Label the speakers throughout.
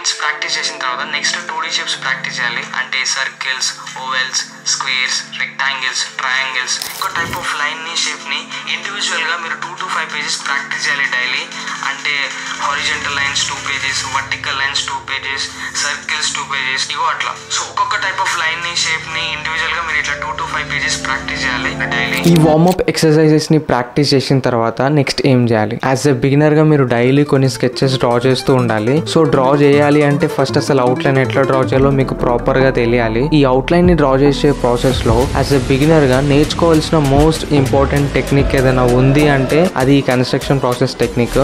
Speaker 1: Shapes practice చేసిన తర్వాత next 2D shapes practice చేయాలి. అంటే circles, vowels, squares, rectangles, triangles. ఒక టైప్ ఆఫ్ లైన్ని, షేప్ని ఇండివిజువల్గా మీరు 2 to 5 pages ప్రాక్టీస్ చేయాలి డైలీ. అంటే horizontal lines 2 pages, vertical lines 2 pages, circles 2 pages, ఇవో అట్లా. సో ఒక్కొక్క టైప్ ఆఫ్ లైన్ని, షేప్ని ఇండివిజువల్గా మీరు ఇట్లా 2 to 5 pages ప్రాక్టీస్ చేయాలి డైలీ.
Speaker 2: ఈ వార్మప్ ఎక్సర్సైజెస్ని ప్రాక్టీస్ చేసిన తర్వాత నెక్స్ట్ ఏం చేయాలి? యాజ్ ఎ బిగినర్గా మీరు డైలీ కొన్ని స్కెచెస్ డ్రా చేస్తూ ఉండాలి. సో డ్రా చేయాలి అంటే ఫస్ట్ అసలు అవుట్లైన్ ఎట్లా డ్రా చేయాలో మీకు ప్రాపర్గా తెలియాలి. ఈ అవుట్లైన్ని డ్రా చేసే ప్రాసెస్లో యాజ్ ఎ బిగినర్గా నేర్చుకోవాల్సిన మోస్ట్ ఇంపార్టెంట్ టెక్నిక్ ఏదైనా ఉంది అంటే అది ఈ కన్స్ట్రక్షన్ ప్రాసెస్ టెక్నిక్.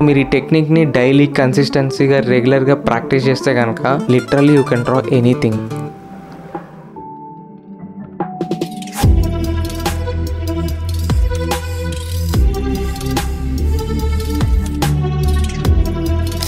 Speaker 2: మీరు ఈ టెక్నిక్ని డైలీ కన్సిస్టెన్సీగా రెగ్యులర్గా ప్రాక్టీస్ చేస్తే కనుక literally you can draw anything.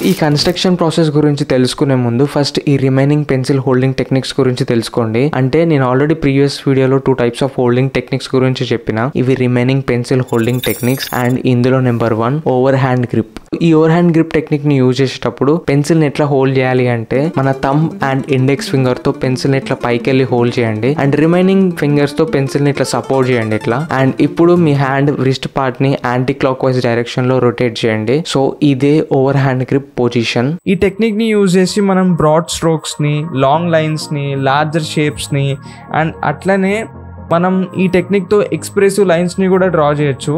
Speaker 2: ఈ కన్స్ట్రక్షన్ ప్రాసెస్ గురించి తెలుసుకునే ముందు ఫస్ట్ ఈ రిమైనింగ్ పెన్సిల్ హోల్డింగ్ టెక్నిక్స్ గురించి తెలుసుకోండి. అంటే నేను ఆల్రెడీ ప్రీవియస్ వీడియోలో 2 types ఆఫ్ హోల్డింగ్ టెక్నిక్స్ గురించి చెప్పిన. ఇవి remaining pencil holding techniques. And ఇందులో నెంబర్ 1 ఓవర్ హ్యాండ్ గ్రిప్. ఈ ఓవర్ హ్యాండ్ గ్రిప్ టెక్నిక్ ని యూజ్ చేసేటప్పుడు పెన్సిల్ ని ఎట్లా హోల్డ్ చేయాలి అంటే మన థంబ్ అండ్ ఇండెక్స్ ఫింగర్ తో పెన్సిల్ ని ఇట్లా పైకి వెళ్ళి హోల్డ్ చేయండి. అండ్ రిమైనింగ్ ఫింగర్స్ తో పెన్సిల్ ని ఇట్లా సపోర్ట్ చేయండి ఇట్లా. అండ్ ఇప్పుడు మీ హ్యాండ్ రిస్ట్ పార్ట్ ని యాంటీ క్లాక్ వైజ్ డైరెక్షన్ లో రొటేట్ చేయండి. సో ఇదే ఓవర్ హ్యాండ్ గ్రిప్ పొజిషన్.
Speaker 3: ఈ టెక్నిక్ ని యూజ్ చేసి మనం బ్రాడ్ స్ట్రోక్స్ ని, లాంగ్ లైన్స్ ని, లార్జర్ షేప్స్ ని అండ్ అట్లనే మనం ఈ టెక్నిక్ తో ఎక్స్ప్రెసివ్ లైన్స్ ని కూడా డ్రా చేయొచ్చు.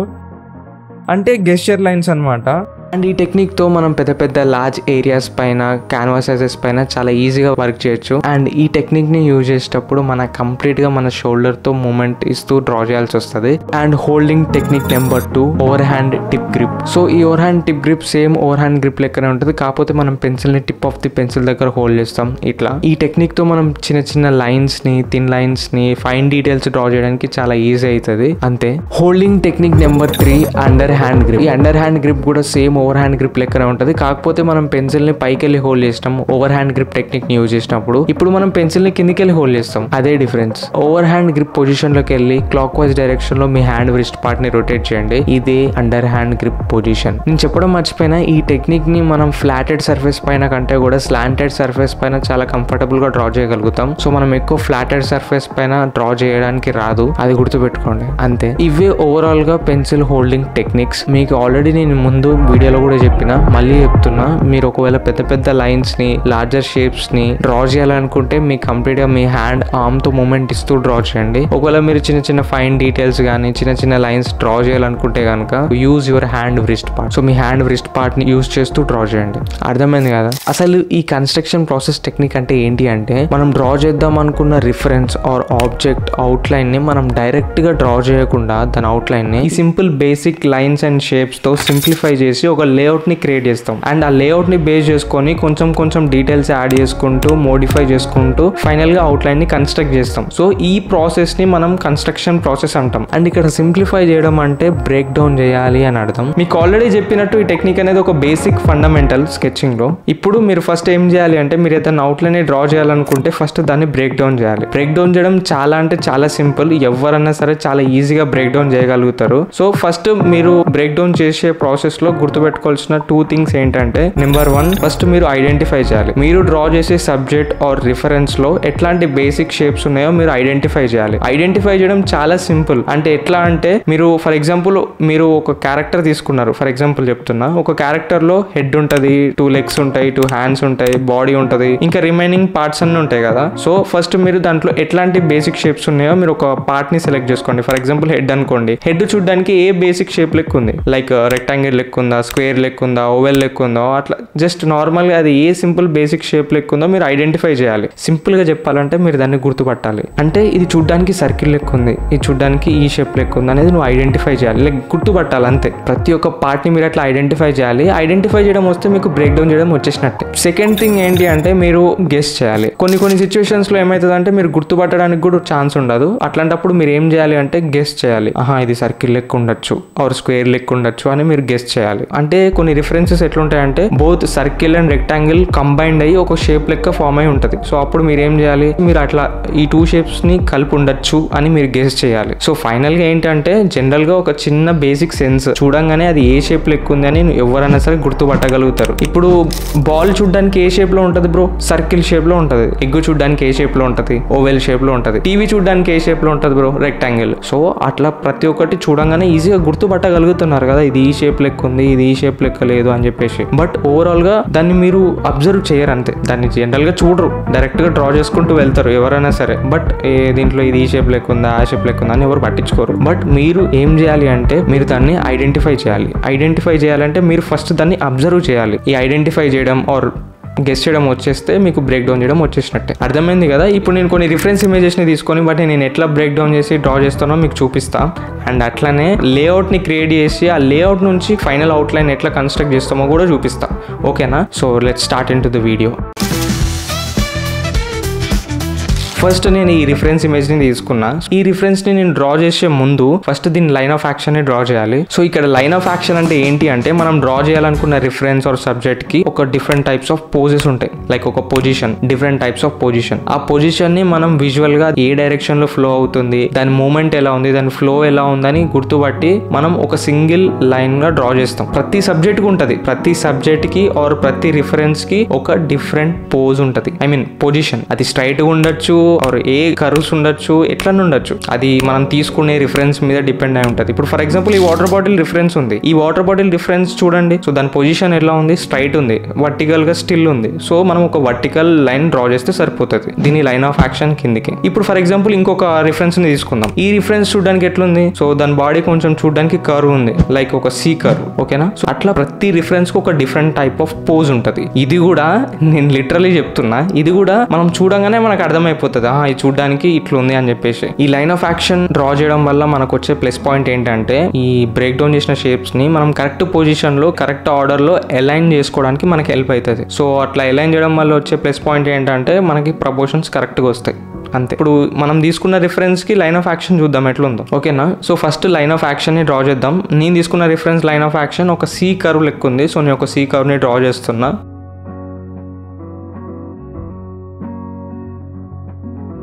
Speaker 3: అంటే గెస్చర్ లైన్స్ అన్నమాట.
Speaker 2: అండ్ ఈ టెక్నిక్ తో మనం పెద్ద పెద్ద లార్జ్ ఏరియాస్ పైన, క్యాన్వాసెస్ పైన చాలా ఈజీగా వర్క్ చేయొచ్చు. అండ్ ఈ టెక్నిక్ ని యూజ్ చేసేటప్పుడు మన కంప్లీట్ గా మన షోల్డర్ తో మూమెంట్ ఇస్తూ డ్రా చేయాల్సి వస్తుంది. And holding technique number 2 over hand tip grip. So ఈ over hand tip grip same over hand grip లెక్కనే ఉంటుంది. కాకపోతే మనం పెన్సిల్ ని టిప్ ఆఫ్ ది పెన్సిల్ దగ్గర హోల్డ్ చేస్తాం ఇట్లా. ఈ టెక్నిక్ తో మనం చిన్న చిన్న లైన్స్ ని, థిన్ లైన్స్ ని, ఫైన్ డీటెయిల్స్ డ్రా చేయడానికి చాలా ఈజీ అవుతుంది అంతే. Holding technique number 3 under hand grip. ఈ అండర్ హ్యాండ్ గ్రిప్ కూడా సేమ్ ఓవర్ హ్యాండ్ గ్రిప్ లెక్కనే ఉంటుంది. కాకపోతే మనం పెన్సిల్ ని పైకి వెళ్ళి హోల్డ్ చేస్తాం ఓవర్ హ్యాండ్ గ్రిప్ టెక్నిక్ ని యూజ్ చేసినప్పుడు. ఇప్పుడు మనం పెన్సిల్ ని కిందికి వెళ్ళి హోల్డ్ చేస్తాం. అదే difference. Over hand grip position లోకి వెళ్ళి క్లాక్ వైజ్ డైరెక్షన్ లో మీ హ్యాండ్ రిస్ట్ పార్ట్ ని రొటేట్ చేయండి. ఇదే అండర్ హ్యాండ్ గ్రిప్ పొజిషన్. నేను చెప్పడం మర్చిపోయినా, ఈ టెక్నిక్ ని మనం ఫ్లాటెడ్ సర్ఫేస్ పైన కంటే కూడా స్లాంటెడ్ సర్ఫేస్ పైన చాలా కంఫర్టబుల్ గా డ్రా చేయగలుగుతాం. సో మనం ఎక్కువ ఫ్లాటెడ్ సర్ఫేస్ పైన డ్రా చేయడానికి రాదు, అది గుర్తుపెట్టుకోండి అంతే. ఇవే ఓవరాల్ గా పెన్సిల్ హోల్డింగ్ టెక్నిక్స్. మీకు ఆల్రెడీ నేను ముందు వీడియోలో కూడా చెప్పిన, మళ్ళీ చెప్తున్నా. మీరు ఒకవేళ పెద్ద పెద్ద లైన్స్ ని, లార్జర్ షేప్స్ ని డ్రా చేయాలనుకుంటే మీ కంప్లీట్ గా మీ హ్యాండ్ ఆర్మ్ తో మూమెంట్ ఇస్తూ డ్రా చేయండి. ఒకవేళ మీరు చిన్న చిన్న ఫైన్ డీటెయిల్స్ గానీ, చిన్న చిన్న లైన్స్ డ్రా చేయాలనుకుంటే కనుక use your hand wrist part. So me hand wrist part ని యూజ్ చేస్తూ డ్రా చేయండి. అర్థమైంది కదా? అసలు ఈ కన్స్ట్రక్షన్ ప్రాసెస్ టెక్నిక్ అంటే ఏంటి అంటే, మనం డ్రా చేద్దాం అనుకున్న reference or object outline ని మనం డైరెక్ట్ గా డ్రా చేయకుండా దాని అవుట్ లైన్ ని ఈ simple basic lines and shapes తో సింప్లిఫై చేసి ఒక లేఅవుట్ ని క్రియేట్ చేస్తాం. అండ్ ఆ లేఅవుట్ ని బేస్ చేసుకొని కొంచెం కొంచెం డీటెయిల్స్ యాడ్ చేసుకుంటూ, మోడిఫై చేసుకుంటూ ఫైనల్ గా అవుట్ లైన్ ని కన్స్ట్రక్ట్ చేస్తాం. సో ఈ ప్రాసెస్ ని మనం కన్స్ట్రక్షన్ ప్రాసెస్ అంటాం. అండ్ ఇక్కడ సింప్లిఫై చేయడం అంటే బ్రేక్ డౌన్ చేయాలి అని అర్థం. మీకు ఆల్రెడీ చెప్పినట్టు ఈ టెక్నిక్ అనేది ఒక బేసిక్ ఫండమెంటల్ స్కెచింగ్ లో. ఇప్పుడు మీరు ఫస్ట్ ఏం చేయాలి అంటే, మీరు ఏదైనా అవుట్ లైన్ ని డ్రా చేయాలనుకుంటే ఫస్ట్ దాన్ని బ్రేక్ డౌన్ చేయాలి. బ్రేక్ డౌన్ చేయడం చాలా అంటే చాలా సింపుల్. ఎవరైనా సరే చాలా ఈజీగా బ్రేక్ డౌన్ చేయగలుగుతారు. సో ఫస్ట్ మీరు బ్రేక్ డౌన్ చేసే ప్రాసెస్ లో గుర్తుపెట్టుకోవాల్సిన 2 things ఏంటంటే, నెంబర్ 1 ఫస్ట్ మీరు ఐడెంటిఫై చేయాలి. మీరు డ్రా చేసే సబ్జెక్ట్ ఆర్ రిఫరెన్స్ లో ఎట్లాంటి బేసిక్ షేప్స్ ఉన్నాయో మీరు ఐడెంటిఫై చేయాలి. ఐడెంటిఫై చేయడం చాలా సింపుల్. అంటే ఎట్లా అంటే, మీరు ఫర్ ఎగ్జాంపుల్ మీరు ఒక క్యారెక్టర్ తీసుకున్నారు. ఫర్ ఎగ్జాంపుల్ చెప్తున్నా, ఒక క్యారెక్టర్ లో హెడ్ ఉంటది, 2 legs ఉంటాయి, 2 hands ఉంటాయి, బాడీ ఉంటది, ఇంకా రిమైనింగ్ పార్ట్స్ అన్ని ఉంటాయి కదా. సో ఫస్ట్ మీరు దాంట్లో ఎట్లాంటి బేసిక్ షేప్స్ ఉన్నాయో మీరు ఒక పార్ట్ ని సెలెక్ట్ చేసుకోండి. ఫర్ ఎగ్జాంపుల్ హెడ్ అనుకోండి. హెడ్ చూడడానికి ఏ బేసిక్ షేప్ లెక్క ఉంది, లైక్ రెక్టాంగిల్ లెక్క ఉందా, స్క్వేర్ లెక్క ఉందా, ఓవెల్ లెక్క ఉందో, అట్లా జస్ట్ నార్మల్ గా అది ఏ సింపుల్ బేసిక్ షేప్ లెక్క ఉందో మీరు ఐడెంటిఫై చేయాలి. సింపుల్ గా చెప్పాలంటే మీరు దాన్ని గుర్తుపట్టాలి. అంటే ఇది చూడడానికి సర్కిల్ లెక్క ఉంది, ఇది చూడడానికి ఈ షేప్ లెక్క ఉంది అనేది నువ్వు ఐడెంటిఫై చేయాలి, లైక్ గుర్తుపట్టాలి అంతే. ప్రతి ఒక్క పార్ట్ ని మీరు అట్లా ఐడెంటిఫై చేయాలి. ఐడెంటిఫై చేయడం వస్తే మీకు బ్రేక్ డౌన్ చేయడం వచ్చేసినట్టే. సెకండ్ థింగ్ ఏంటి అంటే, మీరు గెస్ చేయాలి. కొన్ని సిచ్యువేషన్స్ లో ఏమైతుంది అంటే, మీరు గుర్తుపట్టడానికి కూడా ఛాన్స్ ఉండదు. అట్లాంటప్పుడు మీరు ఏం చేయాలి అంటే గెస్ చేయాలి. ఇది సర్కిల్ లెక్క ఉండొచ్చు ఆర్ స్క్వేర్ లెక్క ఉండొచ్చు అని మీరు గెస్ చేయాలి. అంటే అంటే కొన్ని రిఫరెన్సెస్ ఎట్లుంటాయంటే both circle and rectangle combined అయ్యి ఒక షేప్ లెక్క ఫామ్ అయి ఉంటుంది. సో అప్పుడు మీరు ఏం చేయాలి, మీరు అట్లా ఈ 2 షేప్స్ ని కలిపి ఉండొచ్చు అని మీరు గెస్ చేయాలి. సో ఫైనల్ గా ఏంటంటే జనరల్ గా ఒక చిన్న బేసిక్ సెన్స్ చూడంగానే అది ఏ షేప్ లెక్క ఉంది అని ఎవరైనా సరే గుర్తుపట్టగలుగుతారు. ఇప్పుడు బాల్ చూడడానికి ఏ షేప్ లో ఉంటది బ్రో, సర్కిల్ షేప్ లో ఉంటది. ఎగ్ చూడడానికి ఏ షేప్ లో ఉంటది, ఓవెల్ షేప్ లో ఉంటది. టీవీ చూడడానికి ఏ షేప్ లో ఉంటది బ్రో, రెక్టాంగిల్. సో అట్లా ప్రతి ఒక్కటి చూడంగానే ఈజీగా గుర్తుపట్టగలుగుతున్నారు కదా, ఇది ఈ షేప్ లెక్క ఉంది, ఇది ఈ షేప్ లెక్క లేదు అని చెప్పేసి. బట్ ఓవరాల్ గా దాన్ని మీరు అబ్జర్వ్ చేయరు అంతే, దాన్ని జనరల్ గా చూడరు, డైరెక్ట్ గా డ్రా చేసుకుంటూ వెళ్తారు ఎవరైనా సరే. బట్ దీంట్లో ఇది ఈ షేప్ లెక్క ఉందా, ఆ షేప్ లెక్క ఉందా అని ఎవరు పట్టించుకోరు. బట్ మీరు ఏం చేయాలి అంటే మీరు దాన్ని ఐడెంటిఫై చేయాలి. ఐడెంటిఫై చేయాలంటే మీరు ఫస్ట్ దాన్ని అబ్జర్వ్ చేయాలి. ఈ ఐడెంటిఫై చేయడం ఆర్ గెస్ చేయడం వచ్చేస్తే మీకు బ్రేక్ డౌన్ చేయడం వచ్చేసినట్టే. అర్థమైంది కదా. ఇప్పుడు నేను కొన్ని రిఫరెన్స్ ఇమేజెస్ని తీసుకొని బట్ నేను ఎట్లా బ్రేక్ డౌన్ చేసి డ్రా చేస్తానో మీకు చూపిస్తా. అండ్ అట్లానే లేఅవుట్ని క్రియేట్ చేసి ఆ లేఅవుట్ నుంచి ఫైనల్ అవుట్లైన్ ఎట్లా కన్స్ట్రక్ట్ చేస్తామో కూడా చూపిస్తా. ఓకేనా. So let's start in to the video. First నేను ఈ రిఫరెన్స్ ఇమేజ్ ని తీసుకున్నా. ఈ రిఫరెన్స్ ని నేను డ్రా చేసే ముందు ఫస్ట్ దీని లైన్ ఆఫ్ యాక్షన్ ని డ్రా చేయాలి. సో ఇక్కడ లైన్ ఆఫ్ యాక్షన్ అంటే ఏంటి అంటే మనం డ్రా చేయాలనుకున్న రిఫరెన్స్ ఆర్ సబ్జెక్ట్ కి ఒక డిఫరెంట్ టైప్స్ ఆఫ్ పోజెస్ ఉంటాయి. లైక్ ఒక position, different types of position. ఆ పొజిషన్ ని మనం విజువల్ గా ఏ డైరెక్షన్ లో ఫ్లో అవుతుంది, దాని మూమెంట్ ఎలా ఉంది, దాని ఫ్లో ఎలా ఉందని గుర్తుపట్టి మనం ఒక సింగిల్ లైన్ గా డ్రా చేస్తాం. ప్రతి సబ్జెక్ట్ కి ఉంటది, ప్రతి సబ్జెక్ట్ కి ఆర్ ప్రతి రిఫరెన్స్ కి ఒక డిఫరెంట్ పోజ్ ఉంటది. I mean position. అది స్ట్రైట్ గా ఉండొచ్చు ఆర్ ఏ కర్వ్స్ ఉండొచ్చు, ఎట్లా ఉండొచ్చు. అది మనం తీసుకునే రిఫరెన్స్ మీద డిపెండ్ అయి ఉంటుంది. ఇప్పుడు ఫర్ ఎగ్జాంపుల్ ఈ వాటర్ బాటిల్ రిఫరెన్స్ ఉంది. ఈ వాటర్ బాటిల్ రిఫరెన్స్ చూడండి. సో దాని పొజిషన్ ఎలా ఉంది, స్ట్రైట్ ఉంది, వర్టికల్ గా స్టిల్ ఉంది. సో మనం ఒక వర్టికల్ లైన్ డ్రా చేస్తే సరిపోతుంది దీని లైన్ ఆఫ్ యాక్షన్ కిందికి. ఇప్పుడు ఫర్ ఎగ్జాంపుల్ ఇంకొక రిఫరెన్స్ ని తీసుకుందాం. ఈ రిఫరెన్స్ చూడడానికి ఎట్లుంది, సో దాని బాడీ కొంచెం చూడడానికి కర్వ్ ఉంది, లైక్ ఒక సి కర్వ్. ఓకేనా. సో అట్లా ప్రతి రిఫరెన్స్ కి ఒక డిఫరెంట్ టైప్ ఆఫ్ పోజ్ ఉంటుంది. ఇది కూడా నేను లిటరలీ చెప్తున్నా, ఇది కూడా మనం చూడంగానే మనకు అర్థమైపోతుంది ఇది చూడడానికి ఇట్లా ఉంది అని చెప్పేసి. ఈ లైన్ ఆఫ్ యాక్షన్ డ్రా చేయడం వల్ల మనకు వచ్చే ప్లస్ పాయింట్ ఏంటంటే ఈ బ్రేక్ డౌన్ చేసిన షేప్స్ ని మనం కరెక్ట్ పొజిషన్ లో కరెక్ట్ ఆర్డర్ లో అలైన్ చేసుకోవడానికి మనకి హెల్ప్ అవుతుంది. సో అట్లా అలైన్ చేయడం వల్ల వచ్చే ప్లస్ పాయింట్ ఏంటంటే మనకి ప్రపోర్షన్స్ కరెక్ట్ గా వస్తాయి అంతే. ఇప్పుడు మనం తీసుకున్న రిఫరెన్స్ కి లైన్ ఆఫ్ యాక్షన్ చూద్దాం ఎట్లుందో. ఓకేనా. So first line of action ని డ్రా చేద్దాం. నేను తీసుకున్న రిఫరెన్స్ లైన్ ఆఫ్ యాక్షన్ ఒక సి కర్వ్ లెక్క ఉంది. సో నేను ఒక సి కర్వ్ ని డ్రా చేస్తున్నా.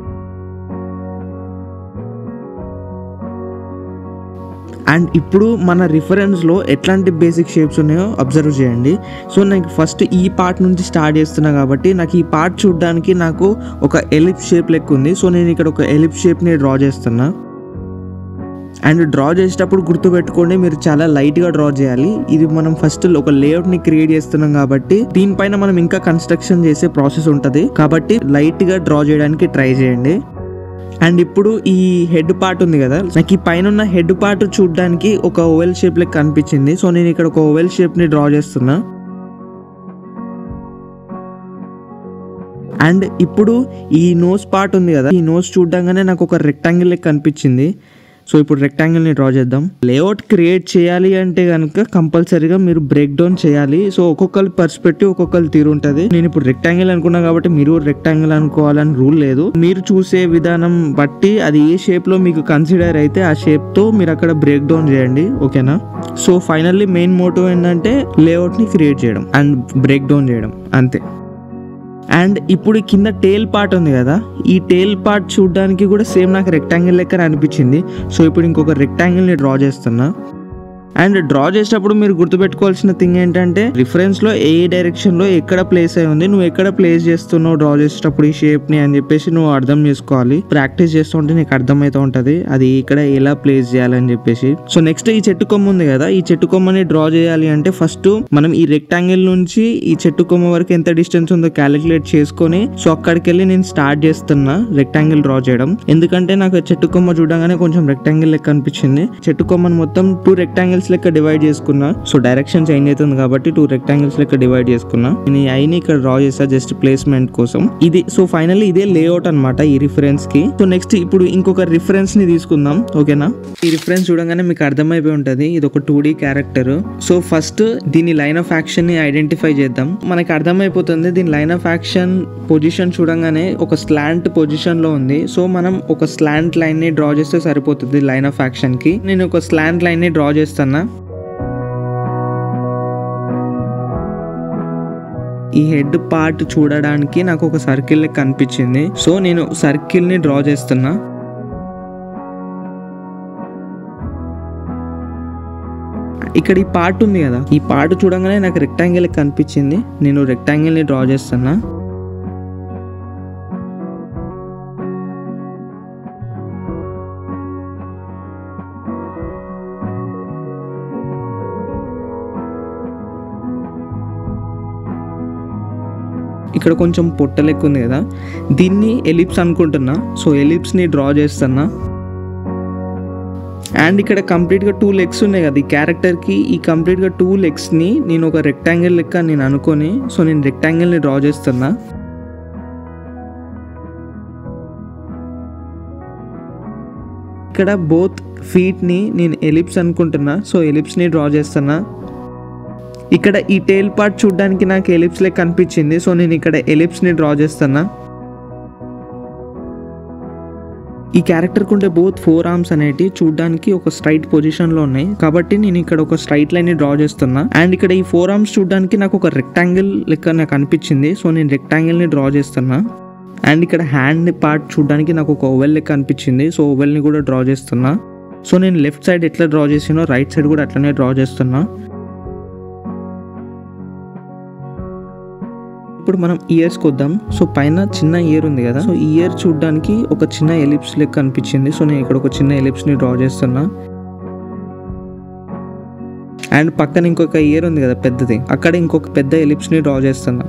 Speaker 3: అండ్ ఇప్పుడు మన రిఫరెన్స్లో ఎట్లాంటి బేసిక్ షేప్స్ ఉన్నాయో అబ్జర్వ్ చేయండి. సో నాకు ఫస్ట్ ఈ పార్ట్ నుంచి స్టార్ట్ చేస్తున్నా కాబట్టి నాకు ఈ పార్ట్ చూడడానికి నాకు ఒక ఎలిప్స్ షేప్ లెక్క ఉంది. సో నేను ఇక్కడ ఒక ఎలిప్స్ షేప్ని డ్రా చేస్తున్నా. అండ్ డ్రా చేసేటప్పుడు గుర్తుపెట్టుకోండి, మీరు చాలా లైట్గా డ్రా చేయాలి. ఇది మనం ఫస్ట్ ఒక లేఅవుట్ని క్రియేట్ చేస్తున్నాం కాబట్టి దీనిపైన మనం ఇంకా కన్స్ట్రక్షన్ చేసే ప్రాసెస్ ఉంటుంది కాబట్టి లైట్గా డ్రా చేయడానికి ట్రై చేయండి. అండ్ ఇప్పుడు ఈ హెడ్ పార్ట్ ఉంది కదా, నాకు ఈ పైన ఉన్న హెడ్ పార్ట్ చూడడానికి ఒక ఓవెల్ షేప్ లెక్క కనిపించింది. సో నేను ఇక్కడ ఒక ఓవెల్ షేప్ ని డ్రా చేస్తున్నా. అండ్ ఇప్పుడు ఈ నోస్ పార్ట్ ఉంది కదా, ఈ నోస్ చూడగానే నాకు ఒక రెక్టాంగిల్ లెక్క కనిపించింది. సో ఇప్పుడు రెక్టాంగిల్ని డ్రా చేద్దాం. లేఅవుట్ క్రియేట్ చేయాలి అంటే కనుక కంపల్సరీగా మీరు బ్రేక్ డౌన్ చేయాలి. సో ఒక్కొక్కరి పర్స్పెక్టివ్ ఒక్కొక్కరు తీరు ఉంటుంది. నేను ఇప్పుడు రెక్టాంగిల్ అనుకున్నా కాబట్టి మీరు రెక్టాంగిల్ అనుకోవాలని రూల్ లేదు. మీరు చూసే విధానం బట్టి అది ఏ షేప్ లో మీకు కన్సిడర్ అయితే ఆ షేప్ తో మీరు అక్కడ బ్రేక్ డౌన్ చేయండి. ఓకేనా. సో ఫైనల్లీ మెయిన్ మోటివ్ ఏంటంటే లేఅవుట్ ని క్రియేట్ చేయడం అండ్ బ్రేక్ డౌన్ చేయడం అంతే. అండ్ ఇప్పుడు కింద టేల్ పార్ట్ ఉంది కదా, ఈ టేల్ పార్ట్ చూడడానికి కూడా సేమ్ నాకు రెక్టాంగిల్ లెక్క అనిపించింది. సో ఇప్పుడు ఇంకొక రెక్టాంగిల్ని డ్రా చేస్తున్నా. అండ్ డ్రా చేసేటప్పుడు మీరు గుర్తుపెట్టుకోవాల్సిన థింగ్ ఏంటంటే రిఫరెన్స్ లో ఏ డైరెక్షన్ లో ఎక్కడ ప్లేస్ అయి ఉంది, నువ్వు ఎక్కడ ప్లేస్ చేస్తున్నావు డ్రా చేసేటప్పుడు ఈ షేప్ ని అని చెప్పేసి నువ్వు అర్థం చేసుకోవాలి. ప్రాక్టీస్ చేస్తుంటే నీకు అర్థమైతే ఉంటది అది ఇక్కడ ఎలా ప్లేస్ చేయాలని చెప్పేసి. సో నెక్స్ట్ ఈ చెట్టు కొమ్మ ఉంది కదా, ఈ చెట్టు కొమ్మని డ్రా చేయాలి అంటే ఫస్ట్ మనం ఈ రెక్టాంగిల్ నుంచి ఈ చెట్టు కొమ్మ వరకు ఎంత డిస్టెన్స్ ఉందో క్యాలిక్యులేట్ చేసుకొని సో అక్కడికి వెళ్ళి నేను స్టార్ట్ చేస్తున్నా రెక్టాంగిల్ డ్రా చేయడం. ఎందుకంటే నాకు చెట్టు కొమ్మ చూడగానే కొంచెం రెక్టాంగిల్ లెక్క అనిపించింది. చెట్టు కొమ్మని మొత్తం 2 రెక్టాంగిల్స్ లెక్క డివైడ్ చేసుకున్నా. సో డైరెక్షన్ చేంజ్ అవుతుంది కాబట్టి 2 రెక్టాంగిల్స్ లెక్క డివైడ్ చేసుకున్నా. నేను ఈ ఐని ఇక్కడ డ్రా చేసా జస్ట్ ప్లేస్మెంట్ కోసం. ఇది సో ఫైనల్లీ ఇదే లేఅవుట్ అనమాట ఈ రిఫరెన్స్ కి. సో నెక్స్ట్ ఇప్పుడు ఇంకొక రిఫరెన్స్ ని తీసుకుందాం. ఓకేనా. ఈ రిఫరెన్స్ చూడగానే మీకు అర్థమైపోయి ఉంటది ఇది ఒక 2D క్యారెక్టర్. సో ఫస్ట్ దీని లైన్ ఆఫ్ యాక్షన్ ని ఐడెంటిఫై చేద్దాం. మనకి అర్థమైపోతుంది దీని లైన్ ఆఫ్ యాక్షన్ పొజిషన్ చూడగానే ఒక స్లాంట్ పొజిషన్ లో ఉంది. సో మనం ఒక స్లాంట్ లైన్ ని డ్రా చేస్తే సరిపోతుంది లైన్ ఆఫ్ యాక్షన్ కి. నేను ఒక స్లాంట్ లైన్ ని డ్రా చేస్తాను.
Speaker 2: ఈ హెడ్ పార్ట్ చూడడానికి నాకు ఒక సర్కిల్ కనిపించింది. సో నేను సర్కిల్ ని డ్రా చేస్తున్నా. ఇక్కడ ఈ పార్ట్ ఉంది కదా, ఈ పార్ట్ చూడంగానే నాకు రెక్టాంగిల్ కనిపించింది. నేను రెక్టాంగిల్ ని డ్రా చేస్తున్నా. ఇక్కడ కొంచెం పొట్ట లెక్క ఉంది కదా, దీన్ని ఎలిప్స్ అనుకుంటున్నా. సో ఎలిప్స్ని డ్రా చేస్తున్నా. అండ్ ఇక్కడ కంప్లీట్గా 2 లెగ్స్ ఉన్నాయి కదా ఈ క్యారెక్టర్కి, ఈ కంప్లీట్గా 2 లెగ్స్ని నేను ఒక రెక్టాంగిల్ లెక్క నేను అనుకొని, సో నేను రెక్టాంగిల్ని డ్రా చేస్తున్నా. ఇక్కడ బోత్ ఫీట్ని నేను ఎలిప్స్ అనుకుంటున్నా. సో ఎలిప్స్ని డ్రా చేస్తున్నా. ఇక్కడ ఈ టేల్ పార్ట్ చూడడానికి నాకు ఎలిప్స్ లెక్క కనిపించింది. సో నేను ఇక్కడ ఎలిప్స్ని డ్రా చేస్తున్నా. ఈ క్యారెక్టర్కి ఉండే బోత్ 4 ఆర్మ్స్ అనేవి చూడడానికి ఒక స్ట్రైట్ పొజిషన్లో ఉన్నాయి, కాబట్టి నేను ఇక్కడ ఒక స్ట్రైట్ లైన్ని డ్రా చేస్తున్నా. అండ్ ఇక్కడ ఈ 4 ఆర్మ్స్ చూడడానికి నాకు ఒక రెక్టాంగిల్ లెక్క నాకు అనిపించింది. సో నేను రెక్టాంగిల్ని డ్రా చేస్తున్నా. అండ్ ఇక్కడ హ్యాండ్ పార్ట్ చూడడానికి నాకు ఒక ఓవెల్ లెక్క అనిపించింది. సో ఓవెల్ని కూడా డ్రా చేస్తున్నా. సో నేను లెఫ్ట్ సైడ్ ఎట్లా డ్రా చేసినో రైట్ సైడ్ కూడా అట్లనే డ్రా చేస్తున్నా. ఇప్పుడు మనం ఇయర్స్కి వద్దాం. సో పైన చిన్న ఇయర్ ఉంది కదా, సో ఇయర్ చూడడానికి ఒక చిన్న ఎలిప్స్ లెక్క అనిపించింది. సో నేను ఇక్కడ ఒక చిన్న ఎలిప్స్ని డ్రా చేస్తున్నా. అండ్ పక్కన ఇంకొక ఇయర్ ఉంది కదా పెద్దది, అక్కడ ఇంకొక పెద్ద ఎలిప్స్ని డ్రా చేస్తున్నా.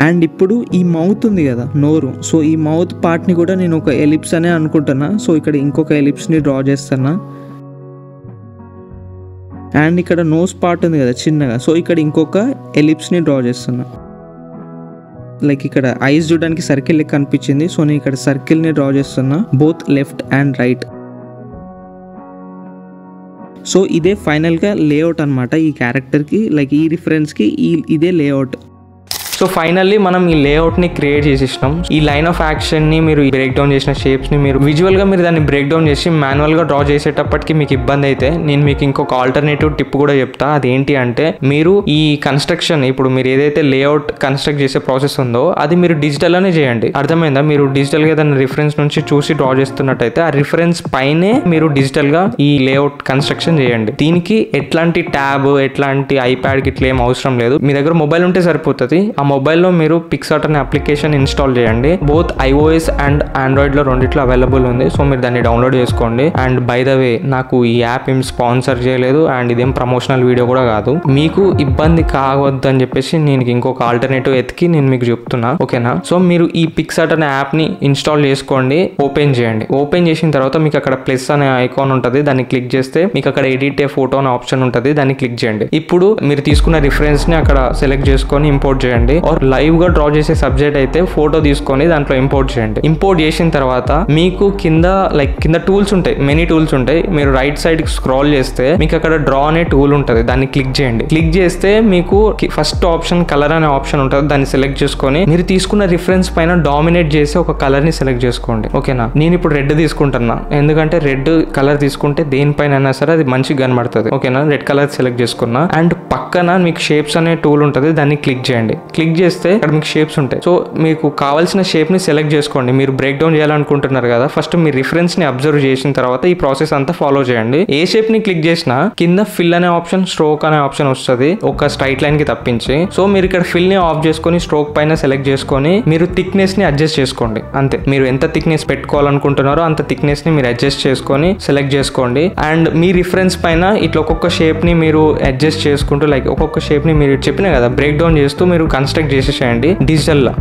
Speaker 2: అండ్ ఇప్పుడు ఈ మౌత్ ఉంది కదా నోరు, సో ఈ మౌత్ పార్ట్ని కూడా నేను ఒక ఎలిప్స్ అనే అనుకుంటున్నా. సో ఇక్కడ ఇంకొక ఎలిప్స్ని డ్రా చేస్తున్నా. అండ్ ఇక్కడ నోస్ పార్ట్ ఉంది కదా చిన్నగా, సో ఇక్కడ ఇంకొక ఎలిప్స్ని డ్రా చేస్తున్నా. లైక్ ఇక్కడ ఐస్ చూడడానికి సర్కిల్ లెక్క కనిపించింది. సో నేను ఇక్కడ సర్కిల్ని డ్రా చేస్తున్నా, both left and right. So ఇదే ఫైనల్గా లేఅవుట్ అనమాట ఈ క్యారెక్టర్కి, లైక్ ఈ రిఫరెన్స్కి ఇదే లేఅవుట్.
Speaker 3: సో ఫైనల్లీ మనం ఈ లేఅవుట్ని క్రియేట్ చేసేసినాం. ఈ లైన్ ఆఫ్ యాక్షన్ని మీరు బ్రేక్ డౌన్ చేసిన షేప్స్ని మీరు విజువల్గా మీరు దాన్ని బ్రేక్ డౌన్ చేసి మాన్యువల్గా డ్రా చేసేటప్పటికి మీకు ఇబ్బంది అయితే నేను మీకు ఇంకొక ఆల్టర్నేటివ్ టిప్ కూడా చెప్తా. అదేంటి అంటే మీరు ఈ కన్స్ట్రక్షన్ ఇప్పుడు మీరు ఏదైతే లేఅవుట్ కన్స్ట్రక్ట్ చేసే ప్రాసెస్ ఉందో అది మీరు డిజిటల్లోనే చేయండి. అర్థమైందా? మీరు డిజిటల్గా దాన్ని రిఫరెన్స్ నుంచి చూసి డ్రా చేస్తున్నట్టయితే ఆ రిఫరెన్స్ పైనే మీరు డిజిటల్గా ఈ లేఅవుట్ కన్స్ట్రక్షన్ చేయండి. దీనికి ఎట్లాంటి ట్యాబ్ ఎట్లాంటి ఐప్యాడ్కి ఇట్లా ఏం అవసరం లేదు. మీ దగ్గర మొబైల్ ఉంటే సరిపోతుంది. ఆ మొబైల్లో మీరు పిక్సార్ట్ అనే అప్లికేషన్ ఇన్స్టాల్ చేయండి. బోత్ iOS అండ్ ఆండ్రాయిడ్లో రెండిట్లో అవైలబుల్ ఉంది. సో మీరు దాన్ని డౌన్లోడ్ చేసుకోండి. అండ్ బై ద వే నాకు ఈ యాప్ ఏం స్పాన్సర్ చేయలేదు అండ్ ఇదేం ప్రమోషనల్ వీడియో కూడా కాదు. మీకు ఇబ్బంది కావద్దు అని చెప్పేసి నేను ఇంకొక ఆల్టర్నేటివ్ ఎతికి నేను మీకు చెప్తున్నా, ఓకేనా? సో మీరు ఈ పిక్సార్ట్ అనే యాప్ని ఇన్స్టాల్ చేసుకోండి, ఓపెన్ చేయండి. ఓపెన్ చేసిన తర్వాత మీకు అక్కడ ప్లస్ అనే ఐకాన్ ఉంటుంది, దాన్ని క్లిక్ చేస్తే మీకు అక్కడ ఎడిట్ ఏ ఫోటో అనే ఆప్షన్ ఉంటుంది, దాన్ని క్లిక్ చేయండి. ఇప్పుడు మీరు తీసుకున్న రిఫరెన్స్ని అక్కడ సెలెక్ట్ చేసుకొని ఇంపోర్ట్ చేయండి. ఆర్ లైవ్ గా డ్రా చేసే సబ్జెక్ట్ అయితే ఫోటో తీసుకొని దాంట్లో ఇంపోర్ట్ చేయండి. ఇంపోర్ట్ చేసిన తర్వాత మీకు కింద టూల్స్ ఉంటాయి, మెనీ టూల్స్ ఉంటాయి. మీరు రైట్ సైడ్ స్క్రాల్ చేస్తే మీకు అక్కడ డ్రా అనే టూల్ ఉంటుంది, దాన్ని క్లిక్ చేయండి. క్లిక్ చేస్తే మీకు ఫస్ట్ ఆప్షన్ కలర్ అనే ఆప్షన్ ఉంటుంది, దాన్ని సెలెక్ట్ చేసుకొని మీరు తీసుకున్న రిఫరెన్స్ పైన డామినేట్ చేసి ఒక కలర్ ని సెలెక్ట్ చేసుకోండి, ఓకేనా? నేను ఇప్పుడు రెడ్ తీసుకుంటున్నా, ఎందుకంటే రెడ్ కలర్ తీసుకుంటే దేనిపైన అయినా సరే అది మంచిగా కనబడుతుంది, ఓకేనా? రెడ్ కలర్ సెలెక్ట్ చేసుకున్నా. అండ్ పక్కన మీకు షేప్స్ అనే టూల్ ఉంటుంది, దాన్ని క్లిక్ చేయండి. క్లిక్ చేస్తే అక్కడ మీకు షేప్స్ ఉంటాయి. సో మీకు కావాల్సిన షేప్ ని సెలెక్ట్ చేసుకోండి. మీరు బ్రేక్ డౌన్ చేయాలనుకుంటున్నారు కదా, ఫస్ట్ మీ రిఫరెన్స్ ని అబ్జర్వ్ చేసిన తర్వాత ఈ ప్రాసెస్ అంతా ఫాలో చేయండి. ఏ షేప్ ని క్లిక్ చేసినా కింద ఫిల్ అనే ఆప్షన్, స్ట్రోక్ అనే ఆప్షన్ వస్తుంది ఒక స్ట్రైట్ లైన్ కి తప్పించి. సో మీరు ఇక్కడ ఫిల్ ని ఆఫ్ చేసుకొని స్ట్రోక్ పైన సెలెక్ట్ చేసుకొని మీరు థిక్నెస్ ని అడ్జస్ట్ చేసుకోండి, అంతే. మీరు ఎంత థిక్నెస్ పెట్టుకోవాలనుకుంటున్నారో అంత థిక్నెస్ ని మీరు అడ్జస్ట్ చేసుకొని సెలెక్ట్ చేసుకోండి. అండ్ మీ రిఫరెన్స్ పైన ఇట్లా ఒక్కొక్క షేప్ ని మీరు అడ్జస్ట్ చేసుకుంటూ లైక్ ఒక్కొక్క షేప్ ని మీరు చెప్పిన కదా బ్రేక్ డౌన్ చేస్తూ మీరు కన్స్ట్రక్ట్ చేసేసేయండి డిజిటల్ లా.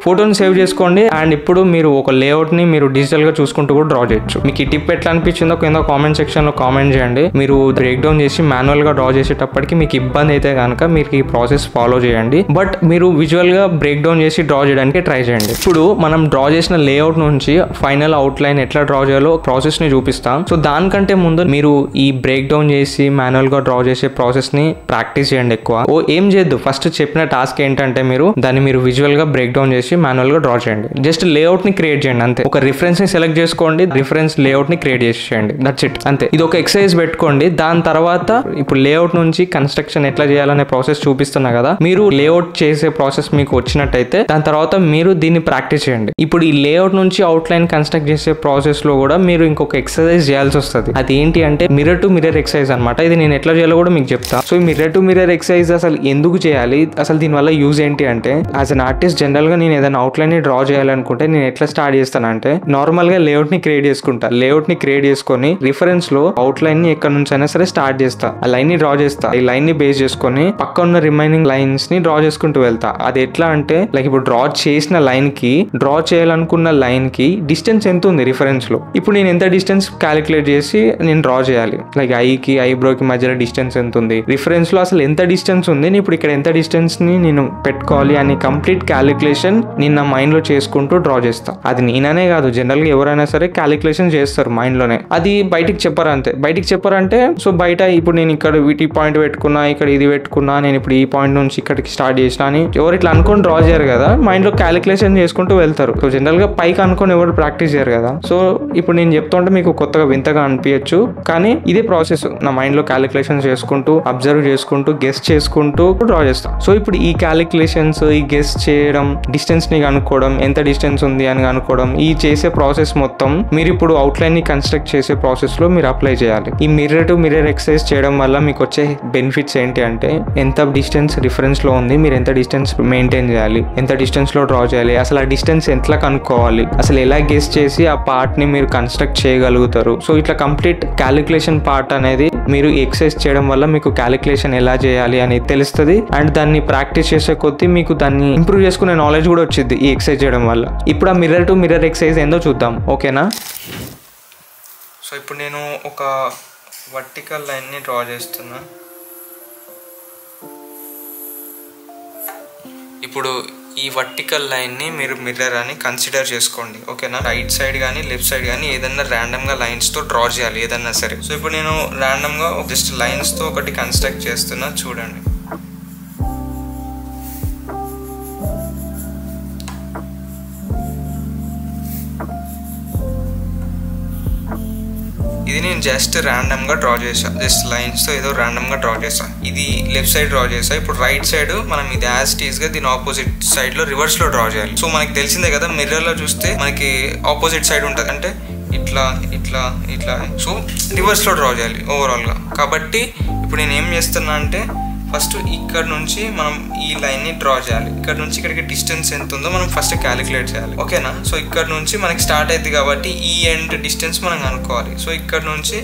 Speaker 3: ఫోటోని సేవ్ చేసుకోండి. అండ్ ఇప్పుడు మీరు ఒక లేఅవుట్ని మీరు డిజిటల్గా చూసుకుంటూ కూడా డ్రా చేయొచ్చు. మీకు ఈ టిప్ ఎట్లా అనిపించిందో కింద కామెంట్ సెక్షన్లో కామెంట్ చేయండి. మీరు బ్రేక్ డౌన్ చేసి మాన్యువల్గా డ్రా చేసేటప్పటికి మీకు ఇబ్బంది అయితే కనుక మీరు ఈ ప్రాసెస్ ఫాలో చేయండి. బట్ మీరు విజువల్గా బ్రేక్ డౌన్ చేసి డ్రా చేయడానికి ట్రై చేయండి. ఇప్పుడు మనం డ్రా చేసిన లేఅవుట్ నుంచి ఫైనల్ అవుట్ లైన్ ఎట్లా డ్రా చేయాలో ప్రాసెస్ని చూపిస్తాం. సో దానికంటే ముందు మీరు ఈ బ్రేక్ డౌన్ చేసి మాన్యువల్గా డ్రా చేసే ప్రాసెస్ని ప్రాక్టీస్ చేయండి ఎక్కువ. ఏం చేయొద్దు, ఫస్ట్ చెప్పిన టాస్క్ ఏంటంటే మీరు దాన్ని విజువల్గా బ్రేక్ డౌన్ చేసి
Speaker 2: మాన్యువల్ గా డ్రా చేయండి. జస్ట్ లేఅవుట్ ని క్రియేట్ చేయండి అంతే. ఒక రిఫరెన్స్ ని సెలెక్ట్ చేసుకోండి, రిఫరెన్స్ లేఅవుట్ ని క్రియేట్ చేసేయండి, దట్స్ ఇట్ అంతే. ఇది ఒక ఎక్సర్సైజ్ పెట్టుకోండి. దాని తర్వాత ఇప్పుడు లేఅవుట్ నుంచి కన్స్ట్రక్షన్ ఎట్లా చేయాలనే ప్రాసెస్ చూపిస్తున్నా కదా, మీరు లేఅవుట్ చేసే ప్రాసెస్ మీకు వచ్చినట్టయితే దాని తర్వాత మీరు దీన్ని ప్రాక్టీస్ చేయండి. ఇప్పుడు ఈ లేఅవుట్ నుంచి అవుట్ లైన్ కన్స్ట్రక్ట్ చేసే ప్రాసెస్ లో కూడా మీరు ఇంకొక ఎక్సర్సైజ్ చేయాల్సి వస్తుంది. అది ఏంటి అంటే మిర్రర్ టు మిర్రర్ ఎక్సర్సైజ్ అనమాట. ఇది నేను ఎట్లా చేయాలో కూడా మీకు చెప్తా. సో ఈ మిర్రర్ టు మిర్రర్ ఎక్సర్సైజ్ అసలు ఎందుకు చేయాలి, అసలు దీని వల్ల యూజ్ ఏంటి అంటే, యాజ్ అన్ ఆర్టిస్ట్ జనరల్ గా నేను ఏదైనా అవుట్ లైన్ ని డ్రా చేయాలనుకుంటే నేను ఎట్లా స్టార్ట్ చేస్తానంటే, నార్మల్ గా లేఅవుట్ ని క్రియేట్ చేసుకుంటా. లేఅవుట్ ని క్రియేట్ చేసుకొని రిఫరెన్స్ లో అవుట్ లైన్ ని ఎక్కడ నుంచి అయినా సరే స్టార్ట్ చేస్తా. ఆ లైన్ ని డ్రా చేస్తా. ఈ లైన్ ని బేస్ చేసుకొని పక్క ఉన్న రిమైనింగ్ లైన్స్ ని డ్రా చేసుకుంటూ వెళ్తా. అది ఎట్లా అంటే లైక్ ఇప్పుడు డ్రా చేసిన లైన్ కి, డ్రా చేయాలనుకున్న లైన్ కి డిస్టెన్స్ ఎంత ఉంది రిఫరెన్స్ లో, ఇప్పుడు నేను ఎంత డిస్టెన్స్ క్యాలిక్యులేట్ చేసి నేను డ్రా చేయాలి. లైక్ ఐకి ఐబ్రోకి మధ్యలో డిస్టెన్స్ ఎంత ఉంది, రిఫరెన్స్ లో అసలు ఎంత డిస్టెన్స్ ఉంది, ఇప్పుడు ఇక్కడ ఎంత డిస్టెన్స్ ని నేను పెట్టుకోవాలి అని కంప్లీట్ క్యాలిక్యులేషన్ నేను నా మైండ్ లో చేసుకుంటూ డ్రా చేస్తా. అది నేననే కాదు, జనరల్ గా ఎవరైనా సరే క్యాలిక్యులేషన్ చేస్తారు మైండ్ లోనే. అది బయటికి చెప్పారు అంతే. బయటికి చెప్పారంటే సో బయట ఇప్పుడు నేను ఇక్కడ వీటి పాయింట్ పెట్టుకున్నా, ఇక్కడ ఇది పెట్టుకున్నా, నేను ఇప్పుడు ఈ పాయింట్ నుంచి ఇక్కడికి స్టార్ట్ చేసిన అని ఎవరు ఇట్లా అనుకొని డ్రా చేయరు కదా, మైండ్ లో క్యాలిక్యులేషన్ చేసుకుంటూ వెళ్తారు. సో జనరల్ గా పైకి అనుకొని ఎవరు ప్రాక్టీస్ చేయరు కదా. సో ఇప్పుడు నేను చెప్తుంటే మీకు కొత్తగా వింతగా అనిపించచ్చు, కానీ ఇదే ప్రాసెస్. నా మైండ్ లో క్యాలిక్యులేషన్ చేసుకుంటూ, అబ్జర్వ్ చేసుకుంటూ, గెస్ చేసుకుంటూ డ్రా చేస్తాం. సో ఇప్పుడు ఈ క్యాలిక్యులేషన్స్, ఈ గెస్ చేయడం, డిస్టెన్స్ ని కనుక్కోవడం, ఎంత డిస్టెన్స్ ఉంది అని కనుక్కోవడం, ఈ చేసే ప్రాసెస్ మొత్తం మీరు ఇప్పుడు అవుట్లైన్ ని కన్స్ట్రక్ట్ చేసే ప్రాసెస్ లో మీరు అప్లై చేయాలి. ఈ మిర్రర్ టు మిర్రర్ ఎక్సర్సైజ్ చేయడం వల్ల మీకు వచ్చే బెనిఫిట్స్ ఏంటి అంటే, ఎంత డిస్టెన్స్ రిఫరెన్స్ లో ఉంది, మీరు ఎంత డిస్టెన్స్ మెయింటైన్ చేయాలి, ఎంత డిస్టెన్స్ లో డ్రా చేయాలి, అసలు ఆ డిస్టెన్స్ ఎట్లా కనుక్కోవాలి, అసలు ఎలా గెస్ చేసి ఆ పార్ట్ ని మీరు కన్స్ట్రక్ట్ చేయగలుగుతారు. సో ఇట్లా కంప్లీట్ క్యాలిక్యులేషన్ పార్ట్ అనేది మీరు ఎక్సర్సైజ్ చేయడం వల్ల మీకు క్యాలిక్యులేషన్ ఎలా చేయాలి అని తెలుస్తుంది. అండ్ దాన్ని ప్రాక్టీస్ చేసే కొద్దీ మీకు దాన్ని ఇంప్రూవ్ చేసుకునే నాలెడ్జ్ కూడా వచ్చింది ఈ ఎక్సర్సైజ్ చేయడం వల్ల. ఇప్పుడు ఆ మిర్రర్ టు మిర్రర్ ఎక్సర్సైజ్ ఏందో చూద్దాం, ఓకేనా? సో ఇప్పుడు నేను ఒక వర్టికల్ లైన్ని డ్రా చేస్తున్నా. ఇప్పుడు ఈ వర్టికల్ లైన్ని మీరు మిర్రర్ అని కన్సిడర్ చేసుకోండి, ఓకేనా? రైట్ సైడ్ కానీ లెఫ్ట్ సైడ్ కానీ ఏదన్నా ర్యాండమ్గా లైన్స్తో డ్రా చేయాలి ఏదన్నా సరే. సో ఇప్పుడు నేను ర్యాండమ్గా జస్ట్ లైన్స్తో ఒకటి కన్స్ట్రక్ట్ చేస్తున్నా, చూడండి. ఇది నేను జస్ట్ ర్యాండమ్గా డ్రా చేసా, జస్ట్ లైన్స్తో ఏదో ర్యాండమ్గా డ్రా చేసా. ఇది లెఫ్ట్ సైడ్ డ్రా చేసా. ఇప్పుడు రైట్ సైడ్ మనం ఇది యాజ్ టీజ్గా దీని ఆపోజిట్ సైడ్లో రివర్స్లో డ్రా చేయాలి. సో మనకి తెలిసిందే కదా, మిర్రర్లో చూస్తే మనకి ఆపోజిట్ సైడ్ ఉంటుంది, అంటే ఇట్లా ఇట్లా ఇట్లా. సో రివర్స్లో డ్రా చేయాలి ఓవరాల్గా. కాబట్టి ఇప్పుడు నేను ఏం చేస్తున్నా అంటే, ఫస్ట్ ఇక్కడ నుంచి మనం ఈ లైన్ని డ్రా చేయాలి. ఇక్కడ నుంచి ఇక్కడికి డిస్టెన్స్ ఎంత ఉందో మనం ఫస్ట్ క్యాలిక్యులేట్ చేయాలి, ఓకేనా? సో ఇక్కడ నుంచి మనకి స్టార్ట్ అవుతుంది కాబట్టి ఈ ఎండ్ డిస్టెన్స్ మనం కనుక్కోవాలి. సో ఇక్కడ నుంచి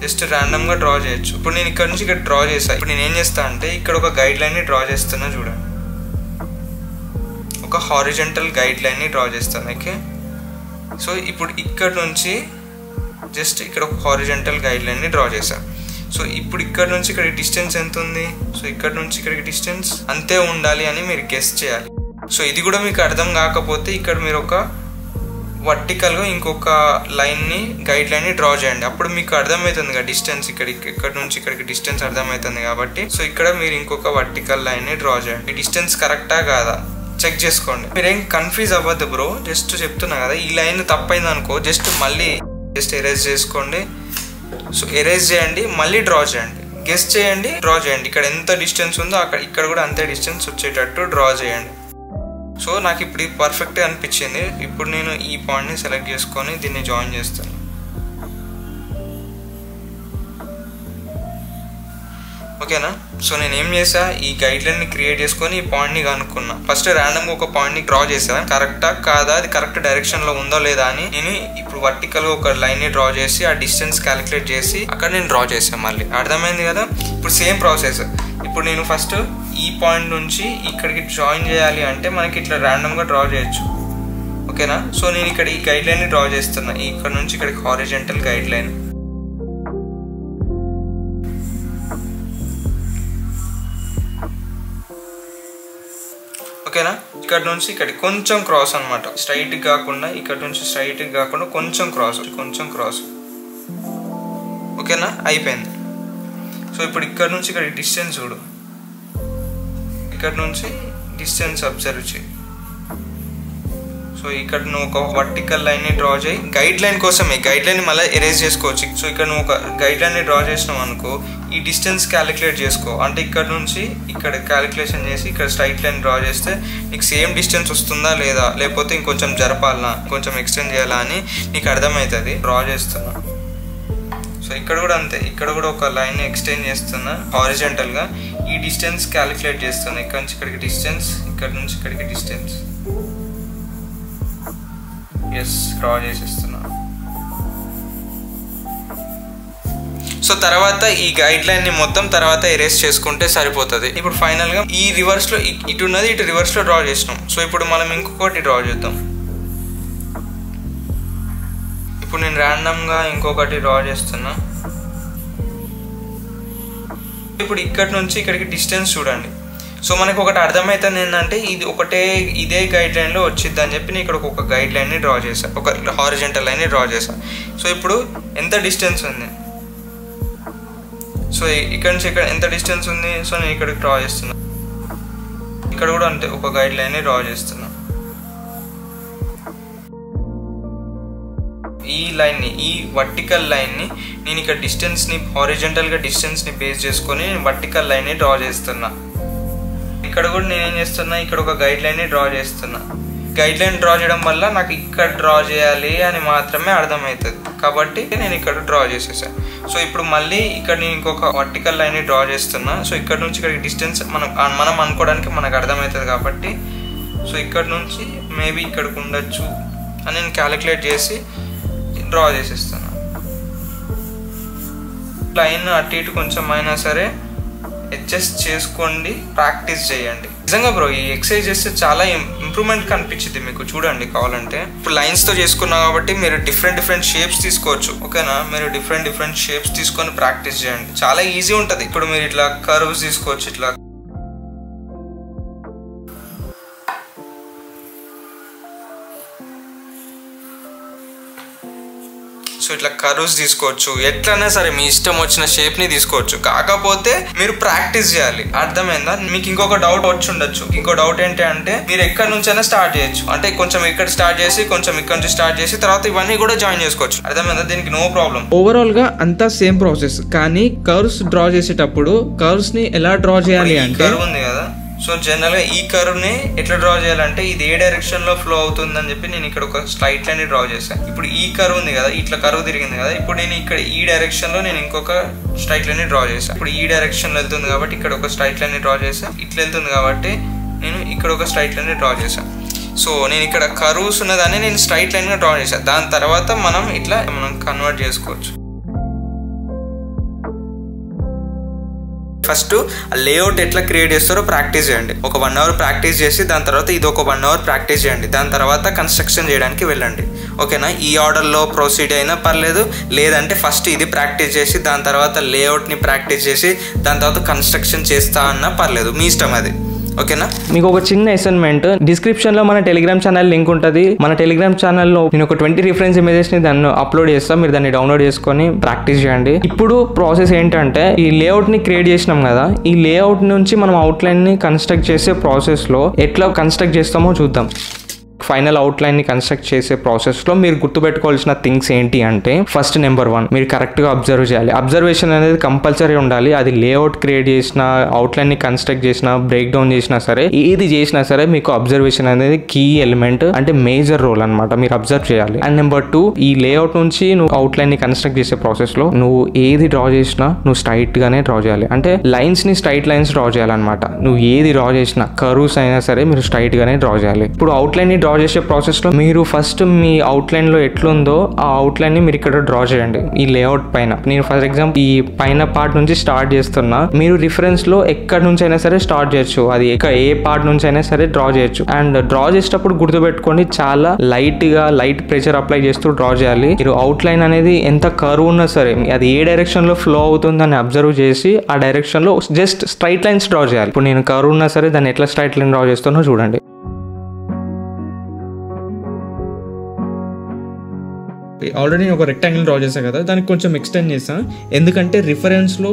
Speaker 2: జస్ట్ ర్యాండమ్గా డ్రా చేయొచ్చు. ఇప్పుడు నేను ఇక్కడ నుంచి ఇక్కడ డ్రా చేశాను. ఇప్పుడు నేను ఏం చేస్తా అంటే, ఇక్కడ ఒక గైడ్ లైన్ని డ్రా చేస్తున్నా, చూడండి. ఒక హారిజంటల్ గైడ్ లైన్ని డ్రా చేస్తాను, ఓకే? సో ఇప్పుడు ఇక్కడ నుంచి జస్ట్ ఇక్కడ ఒక హారిజంటల్ గైడ్ లైన్ని డ్రా చేశాను. సో ఇప్పుడు ఇక్కడ నుంచి ఇక్కడికి డిస్టెన్స్ ఎంత ఉంది, సో ఇక్కడ నుంచి ఇక్కడికి డిస్టెన్స్ అంతే ఉండాలి అని మీరు గెస్ చేయాలి. సో ఇది కూడా మీకు అర్థం కాకపోతే ఇక్కడ మీరు ఒక వర్టికల్గా ఇంకొక లైన్ని గైడ్ లైన్ని డ్రా చేయండి. అప్పుడు మీకు అర్థమవుతుంది కదా డిస్టెన్స్, ఇక్కడ నుంచి ఇక్కడికి డిస్టెన్స్ అర్థమవుతుంది కాబట్టి. సో ఇక్కడ మీరు ఇంకొక వర్టికల్ లైన్ని డ్రా చేయండి. ఈ డిస్టెన్స్ కరెక్టా కాదా చెక్ చేసుకోండి. మీరేం కన్ఫ్యూజ్ అవ్వద్దు బ్రో, జస్ట్ చెప్తున్నా కదా. ఈ లైన్ తప్పైంది అనుకో, జస్ట్ మళ్ళీ జస్ట్ ఎరేజ్ చేసుకోండి. సో ఎరేజ్ చేయండి, మళ్ళీ డ్రా చేయండి, గెస్ చేయండి, డ్రా చేయండి. ఇక్కడ ఎంత డిస్టెన్స్ ఉందో ఇక్కడ కూడా అంతే డిస్టెన్స్ వచ్చేటట్టు డ్రా చేయండి. సో నాకు ఇప్పుడు ఇది పర్ఫెక్ట్గా అనిపించింది. ఇప్పుడు నేను ఈ పాయింట్ని సెలెక్ట్ చేసుకొని దీన్ని జాయిన్ చేస్తాను, ఓకేనా? సో నేను ఏం చేసా, ఈ గైడ్ లైన్ ని క్రియేట్ చేసుకొని ఈ పాయింట్ ని కనుక్కున్నా. ఫస్ట్ ర్యాండమ్ గా ఒక పాయింట్ ని డ్రా చేసా, కరెక్టా కాదా, అది కరెక్ట్ డైరెక్షన్ లో ఉందో లేదా అని. నేను ఇప్పుడు వర్టికల్ గా ఒక లైన్ ని డ్రా చేసి ఆ డిస్టెన్స్ క్యాలిక్యులేట్ చేసి అక్కడ నేను డ్రా చేసాను. మళ్ళీ అర్థమైంది కదా? ఇప్పుడు సేమ్ ప్రాసెస్. ఇప్పుడు నేను ఫస్ట్ ఈ పాయింట్ నుంచి ఇక్కడికి జాయిన్ చేయాలి అంటే మనకి ఇట్లా ర్యాండమ్ గా డ్రా చేయొచ్చు, ఓకేనా? సో నేను ఇక్కడ ఈ గైడ్ లైన్ ని డ్రా చేస్తున్నా, ఇక్కడ నుంచి ఇక్కడికి హారిజంటల్ గైడ్ లైన్. ఓకేనా? ఇక్కడ నుంచి ఇక్కడికి కొంచెం క్రాస్ అనమాట, స్ట్రైట్ కాకుండా, ఇక్కడ నుంచి స్ట్రైట్ కాకుండా కొంచెం క్రాస్, ఓకేనా? అయిపోయింది. సో ఇప్పుడు ఇక్కడ నుంచి ఇక్కడ డిస్టెన్స్ చూడు, ఇక్కడ నుంచి డిస్టెన్స్ అబ్జర్వ్ చేయి.
Speaker 4: సో ఇక్కడ నువ్వు ఒక వర్టికల్ లైన్ని డ్రా చేయి, గైడ్ లైన్ కోసమే. గైడ్ లైన్ మళ్ళీ ఎరేజ్ చేసుకోవచ్చు. సో ఇక్కడ నువ్వు ఒక గైడ్ లైన్ని డ్రా చేసినావు అనుకో, ఈ డిస్టెన్స్ క్యాలిక్యులేట్ చేసుకో. అంటే ఇక్కడ నుంచి ఇక్కడ క్యాలిక్యులేషన్ చేసి ఇక్కడ స్ట్రైట్ లైన్ డ్రా చేస్తే నీకు సేమ్ డిస్టెన్స్ వస్తుందా లేదా, లేకపోతే ఇంకొంచెం జరపాలనా, కొంచెం ఎక్స్టెండ్ చేయాలా అని నీకు అర్థమవుతుంది. డ్రా చేస్తున్నా. సో ఇక్కడ కూడా అంతే, ఇక్కడ కూడా ఒక లైన్ ఎక్స్టెండ్ చేస్తున్నా హారిజంటల్గా. ఈ డిస్టెన్స్ క్యాలిక్యులేట్ చేస్తున్నా. ఇక్కడ నుంచి ఇక్కడికి డిస్టెన్స్, ఇక్కడ నుంచి ఇక్కడికి డిస్టెన్స్. డ్రా చేసేస్తున్నా. సో తర్వాత ఈ గైడ్ లైన్ ని మొత్తం తర్వాత ఎరేస్ చేసుకుంటే సరిపోతుంది. ఇప్పుడు ఫైనల్ గా ఈ రివర్స్ లో ఇటు ఉన్నది, ఇటు రివర్స్ లో డ్రా చేసినాం. సో ఇప్పుడు మనం ఇంకొకటి డ్రా చేద్దాం. ఇప్పుడు నేను ర్యాండమ్ గా ఇంకొకటి డ్రా చేస్తున్నా. ఇప్పుడు ఇక్కడ నుంచి ఇక్కడికి డిస్టెన్స్ చూడండి. సో మనకు ఒకటి అర్థమవుతుంది ఏంటంటే ఇది ఒకటే ఇదే గైడ్ లైన్లో వచ్చింది అని చెప్పి నేను ఇక్కడ ఒక గైడ్ లైన్ని డ్రా చేశాను, ఒక హారిజంటల్ లైన్ని డ్రా చేశాను. సో ఇప్పుడు ఎంత డిస్టెన్స్ ఉంది, సో ఇక్కడ నుంచి ఇక్కడ ఎంత డిస్టెన్స్ ఉంది, సో నేను ఇక్కడికి డ్రా చేస్తున్నా. ఇక్కడ కూడా అంతే, ఒక గైడ్ లైన్ని డ్రా చేస్తున్నా. ఈ లైన్ని, ఈ వర్టికల్ లైన్ని నేను ఇక్కడ డిస్టెన్స్ని హారిజంటల్గా డిస్టెన్స్ని బేస్ చేసుకొని నేను వర్టికల్ లైన్ని డ్రా చేస్తున్నా. ఇక్కడ కూడా నేనేం చేస్తున్నా, ఇక్కడ ఒక గైడ్ లైన్ని డ్రా చేస్తున్నా. గైడ్ లైన్ డ్రా చేయడం వల్ల నాకు ఇక్కడ డ్రా చేయాలి అని మాత్రమే అర్థమవుతుంది, కాబట్టి నేను ఇక్కడ డ్రా చేసేసాను. సో ఇప్పుడు మళ్ళీ ఇక్కడ నేను ఇంకొక వర్టికల్ లైన్ని డ్రా చేస్తున్నా. సో ఇక్కడ నుంచి ఇక్కడికి డిస్టెన్స్ మనం అనుకోవడానికి మనకు అర్థమవుతుంది కాబట్టి, సో ఇక్కడ నుంచి మేబీ ఇక్కడికి ఉండొచ్చు అని నేను క్యాలిక్యులేట్ చేసి డ్రా చేసేస్తాను. లైన్ అటు ఇటు కొంచెం అయినా సరే అడ్జస్ట్ చేసుకోండి, ప్రాక్టీస్ చేయండి. నిజంగా బ్రో ఈ ఎక్సర్సైజ్ చేస్తే చాలా ఇంప్రూవ్మెంట్ కనిపించింది మీకు. చూడండి కావాలంటే ఇప్పుడు లైన్స్తో చేసుకున్నా కాబట్టి మీరు డిఫరెంట్ షేప్స్ తీసుకోవచ్చు. ఓకేనా, మీరు డిఫరెంట్ షేప్స్ తీసుకొని ప్రాక్టీస్ చేయండి, చాలా ఈజీ ఉంటుంది. ఇప్పుడు మీరు ఇట్లా కర్వ్స్ తీసుకోవచ్చు, ఇట్లా సో ఇట్లా కర్వ్స్ తీసుకోవచ్చు. ఎట్లయినా సరే మీ ఇష్టం వచ్చిన షేప్ ని తీసుకోవచ్చు, కాకపోతే మీరు ప్రాక్టీస్ చేయాలి. అర్థమైందా? మీకు ఇంకొక డౌట్ వచ్చి ఉండొచ్చు. ఇంకో డౌట్ ఏంటి అంటే మీరు ఎక్కడి నుంచైనా స్టార్ట్ చేయొచ్చు. అంటే కొంచెం ఇక్కడ స్టార్ట్ చేసి కొంచెం ఇక్కడ నుంచి స్టార్ట్ చేసి తర్వాత ఇవన్నీ కూడా జాయిన్ చేసుకోవచ్చు. అర్థమైందా? దీనికి నో ప్రాబ్లం.
Speaker 3: ఓవరాల్ గా అంతా సేమ్ ప్రాసెస్, కానీ కర్వ్స్ డ్రా చేసేటప్పుడు కర్వ్స్ ని ఎలా డ్రా చేయాలి అంటే,
Speaker 4: కర్వ్ ఉంది కదా, సో జనరల్గా ఈ కర్వ్ని ఎట్లా డ్రా చేయాలంటే ఇది ఏ డైరెక్షన్లో ఫ్లో అవుతుందని చెప్పి నేను ఇక్కడ ఒక స్ట్రైట్ లైన్ డ్రా చేశాను. ఇప్పుడు ఈ కర్వ్ ఉంది కదా, ఇట్లా కర్వ్ తిరిగింది కదా, ఇప్పుడు నేను ఇక్కడ ఈ డైరెక్షన్లో నేను ఇంకొక స్ట్రైట్ లైన్ డ్రా చేశాను. ఇప్పుడు ఈ డైరెక్షన్లో వెళ్తుంది కాబట్టి ఇక్కడ ఒక స్ట్రైట్ లైన్ డ్రా చేశాను. ఇట్లా వెళ్తుంది కాబట్టి నేను ఇక్కడ ఒక స్ట్రైట్ లైన్ డ్రా చేశాను. సో నేను ఇక్కడ కర్వ్స్ ఉన్నదాన్ని నేను స్ట్రైట్ లైన్గా డ్రా చేశాను. దాని తర్వాత మనం ఇట్లా కన్వర్ట్ చేసుకోవచ్చు. ఫస్ట్ లేఅవుట్ ఎట్లా క్రియేట్ చేస్తారో ప్రాక్టీస్ చేయండి. ఒక 1 అవర్ ప్రాక్టీస్ చేసి దాని తర్వాత ఇది ఒక 1 అవర్ ప్రాక్టీస్ చేయండి. దాని తర్వాత కన్స్ట్రక్షన్ చేయడానికి వెళ్ళండి. ఓకేనా, ఈ ఆర్డర్లో ప్రొసీడ్ అయినా పర్లేదు, లేదంటే ఫస్ట్ ఇది ప్రాక్టీస్ చేసి దాని తర్వాత లేఅవుట్ని ప్రాక్టీస్ చేసి దాని తర్వాత కన్స్ట్రక్షన్ చేస్తా అన్నా పర్లేదు, మీ ఇష్టం అది. ఓకేనా,
Speaker 2: మీకు ఒక చిన్న అసైన్మెంట్, డిస్క్రిప్షన్ లో మన టెలిగ్రామ్ ఛానల్ లింక్ ఉంటుంది. మన టెలిగ్రామ్ ఛానల్లో నేను ఒక 20 రిఫరెన్స్ ఇమేజెస్ ని దాన్ని అప్లోడ్ చేస్తాను. మీరు దాన్ని డౌన్లోడ్ చేసుకొని ప్రాక్టీస్ చేయండి. ఇప్పుడు ప్రాసెస్ ఏంటంటే ఈ లేఅవుట్ ని క్రియేట్ చేసినాం కదా, ఈ లేఅవుట్ నుంచి మనం అవుట్లైన్ ని కన్స్ట్రక్ట్ చేసే ప్రాసెస్ లో ఎట్లా కన్స్ట్రక్ట్ చేస్తామో చూద్దాం. ఫైనల్ అవుట్లైన్ ని కన్స్ట్రక్ట్ చేసే ప్రాసెస్ లో మీరు గుర్తుపెట్టుకోవాల్సిన థింగ్స్ ఏంటి అంటే, ఫస్ట్ నెంబర్ 1 మీరు కరెక్ట్ గా అబ్జర్వ్ చేయాలి. అబ్జర్వేషన్ అనేది కంపల్సరీ ఉండాలి. అది లేఅవుట్ క్రియేట్ చేసిన, అవుట్లైన్ ని కన్స్ట్రక్ట్ చేసిన, బ్రేక్ డౌన్ చేసినా సరే, ఏది చేసినా సరే మీకు అబ్జర్వేషన్ అనేది కీ ఎలిమెంట్, అంటే మేజర్ రోల్ అనమాట. మీరు అబ్జర్వ్ చేయాలి. అండ్ నెంబర్ 2 ఈ లేఅవుట్ నుంచి నువ్వు అవుట్లైన్ ని కన్స్ట్రక్ట్ చేసే ప్రాసెస్ లో నువ్వు ఏది డ్రా చేసినా నువ్వు స్ట్రైట్ గానే డ్రా చేయాలి. అంటే లైన్స్ ని స్ట్రైట్ లైన్స్ డ్రా చేయాలన్నమాట. నువ్వు ఏది డ్రా చేసినా, కర్వ్స్ అయినా సరే మీరు స్ట్రైట్ గానే డ్రా చేయాలి. ఇప్పుడు అవుట్లైన్ ని డ్రా చేసే ప్రాసెస్ లో మీరు ఫస్ట్ మీ అవుట్లైన్ లో ఎట్లుందో ఆ అవుట్లైన్ ని మీరు ఇక్కడ డ్రా చేయండి. ఈ లేఅవుట్ పైన నేను ఫర్ ఎగ్జాంపుల్ ఈ పైన పార్ట్ నుంచి స్టార్ట్ చేస్తున్నా. మీరు రిఫరెన్స్ లో ఎక్కడి నుంచి అయినా సరే స్టార్ట్ చేయొచ్చు, అది ఏ పార్ట్ నుంచి అయినా సరే డ్రా చేయొచ్చు. అండ్ డ్రా చేసేటప్పుడు గుర్తుపెట్టుకోండి, చాలా లైట్ ప్రెషర్ అప్లై చేస్తూ డ్రా చేయాలి. మీరు అవుట్లైన్ అనేది ఎంత కర్వ్ ఉన్నా సరే అది ఏ డైరెక్షన్ లో ఫ్లో అవుతుందని అబ్జర్వ్ చేసి ఆ డైరెక్షన్ లో జస్ట్ స్ట్రైట్ లైన్స్ డ్రా చేయాలి. ఇప్పుడు నేను కర్వ్ ఉన్నా సరే దాన్ని ఎట్లా స్ట్రైట్ లైన్ డ్రా చేస్తానో చూడండి.
Speaker 3: ఆల్రెడీ నేను ఒక రెక్టాంగిల్ డ్రా చేశాను కదా, దానికి కొంచెం ఎక్స్టెండ్ చేసాను. ఎందుకంటే రిఫరెన్స్లో